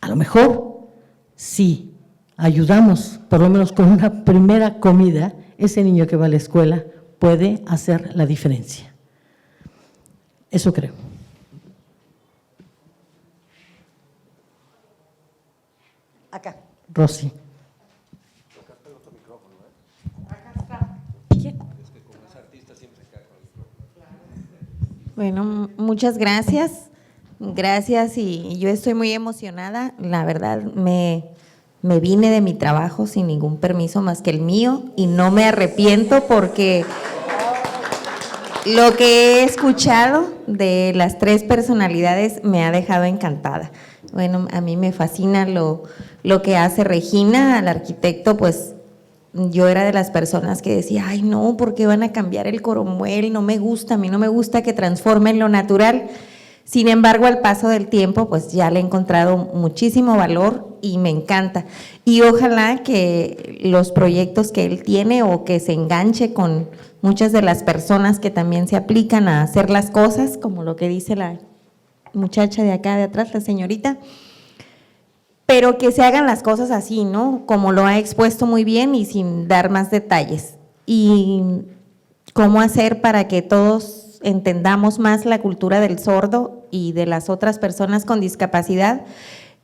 A lo mejor, sí, ayudamos, por lo menos con una primera comida, ese niño que va a la escuela puede hacer la diferencia. Eso creo. Rosy. Bueno, muchas gracias. Gracias y yo estoy muy emocionada. La verdad, me vine de mi trabajo sin ningún permiso más que el mío y no me arrepiento porque lo que he escuchado de las tres personalidades me ha dejado encantada. Bueno, a mí me fascina lo que hace Regina, al arquitecto, pues yo era de las personas que decía, ay no, ¿por qué van a cambiar el Coromuel? No me gusta, a mí no me gusta que transformen lo natural. Sin embargo, al paso del tiempo, pues ya le he encontrado muchísimo valor y me encanta. Y ojalá que los proyectos que él tiene o que se enganche con muchas de las personas que también se aplican a hacer las cosas, como lo que dice la muchacha de acá de atrás, la señorita, pero que se hagan las cosas así, ¿no? Como lo ha expuesto muy bien y sin dar más detalles. Y cómo hacer para que todos entendamos más la cultura del sordo y de las otras personas con discapacidad.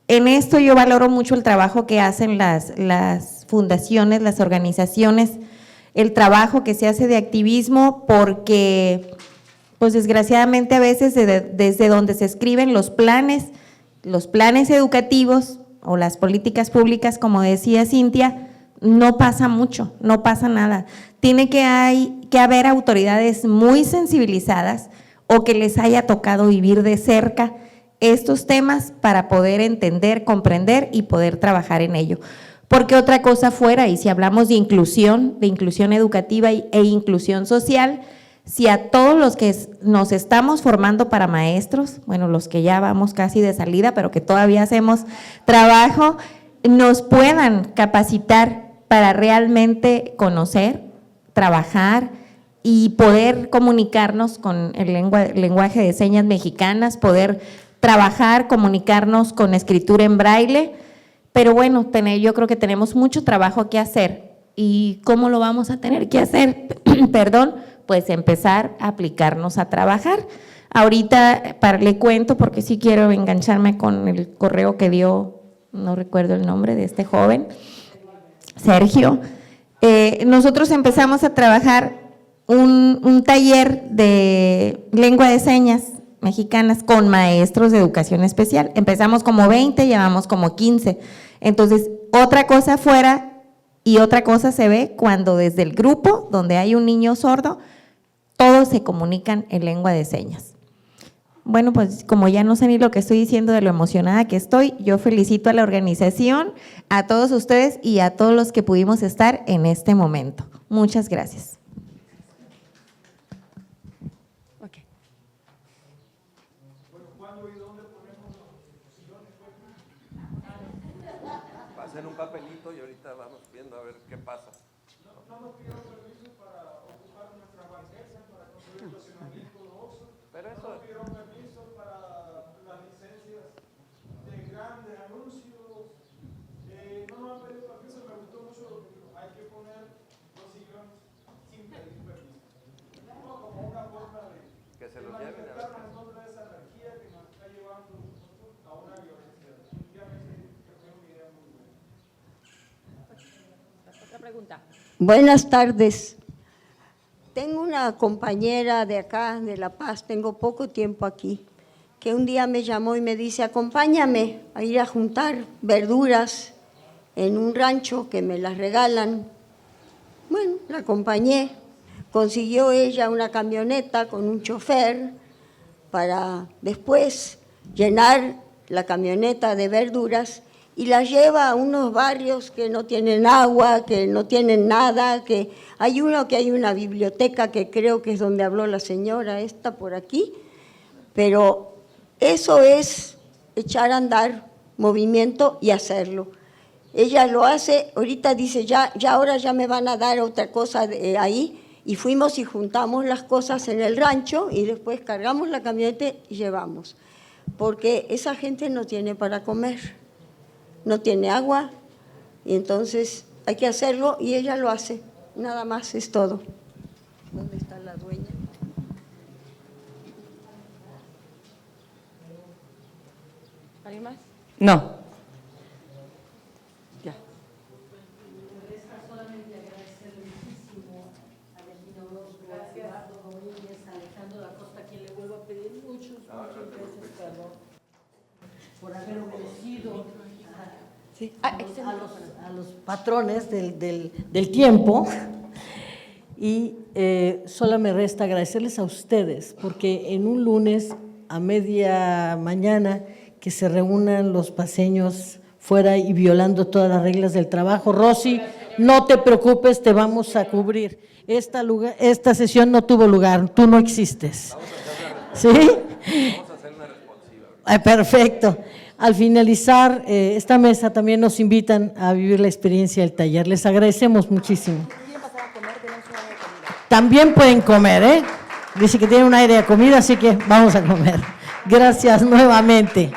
En esto yo valoro mucho el trabajo que hacen las fundaciones, las organizaciones, el trabajo que se hace de activismo, porque pues desgraciadamente a veces desde donde se escriben los planes educativos o las políticas públicas, como decía Cintia, no pasa mucho, no pasa nada. Tiene que haber autoridades muy sensibilizadas o que les haya tocado vivir de cerca estos temas para poder entender, comprender y poder trabajar en ello. Porque otra cosa fuera, y si hablamos de inclusión educativa e inclusión social, si a todos los que nos estamos formando para maestros, bueno, los que ya vamos casi de salida, pero que todavía hacemos trabajo, nos puedan capacitar para realmente conocer, trabajar y poder comunicarnos con el lenguaje de señas mexicanas, poder trabajar, comunicarnos con escritura en braille, pero bueno, yo creo que tenemos mucho trabajo que hacer. ¿Y cómo lo vamos a tener que hacer? Perdón, pues empezar a aplicarnos a trabajar. Ahorita le cuento, porque sí quiero engancharme con el correo que dio, no recuerdo el nombre de este joven, Sergio. Nosotros empezamos a trabajar un taller de lengua de señas mexicanas con maestros de educación especial. Empezamos como 20, llevamos como 15. Entonces, otra cosa fuera y otra cosa se ve cuando desde el grupo donde hay un niño sordo, todos se comunican en lengua de señas. Bueno, pues como ya no sé ni lo que estoy diciendo de lo emocionada que estoy, yo felicito a la organización, a todos ustedes y a todos los que pudimos estar en este momento. Muchas gracias. Pasen un papelito y ahorita vamos viendo a ver qué pasa. No nos pidieron permiso para ocupar nuestra banqueta, para construir el estacionamiento de Oxxo. Pero eso... No nos pidieron permiso para las licencias de grandes anuncios. No nos han pedido permiso, me gustó mucho lo que dijo. Hay que poner los sillones sin pedir permiso. No, como una forma de que se los lleven a ver. En contra de esa anarquía que nos está llevando a una violencia. Definitivamente que fue una idea muy buena. Otra pregunta. Buenas tardes. Tengo una compañera de acá, de La Paz, tengo poco tiempo aquí, que un día me llamó y me dice, acompáñame a ir a juntar verduras en un rancho que me las regalan. Bueno, la acompañé. Consiguió ella una camioneta con un chofer para después llenar la camioneta de verduras y la lleva a unos barrios que no tienen agua, que no tienen nada, que hay uno que hay una biblioteca que creo que es donde habló la señora esta por aquí, pero eso es echar a andar movimiento y hacerlo. Ella lo hace, ahorita dice, ya ahora ya me van a dar otra cosa de ahí, y fuimos y juntamos las cosas en el rancho y después cargamos la camioneta y llevamos, porque esa gente no tiene para comer. No tiene agua, y entonces hay que hacerlo y ella lo hace, nada más es todo. ¿Dónde está la dueña? ¿Alguien más? No. Ya. por haber obedecido a los patrones del tiempo. Y solo me resta agradecerles a ustedes, porque en un lunes a media mañana que se reúnan los paceños fuera y violando todas las reglas del trabajo. Rosy, no te preocupes, te vamos a cubrir. Esta sesión no tuvo lugar, tú no existes. ¿Sí? Vamos a hacer una responsiva. Perfecto. Al finalizar esta mesa también nos invitan a vivir la experiencia del taller. Les agradecemos muchísimo. También pueden comer, ¿eh? Dice que tiene un aire de comida, así que vamos a comer. Gracias nuevamente.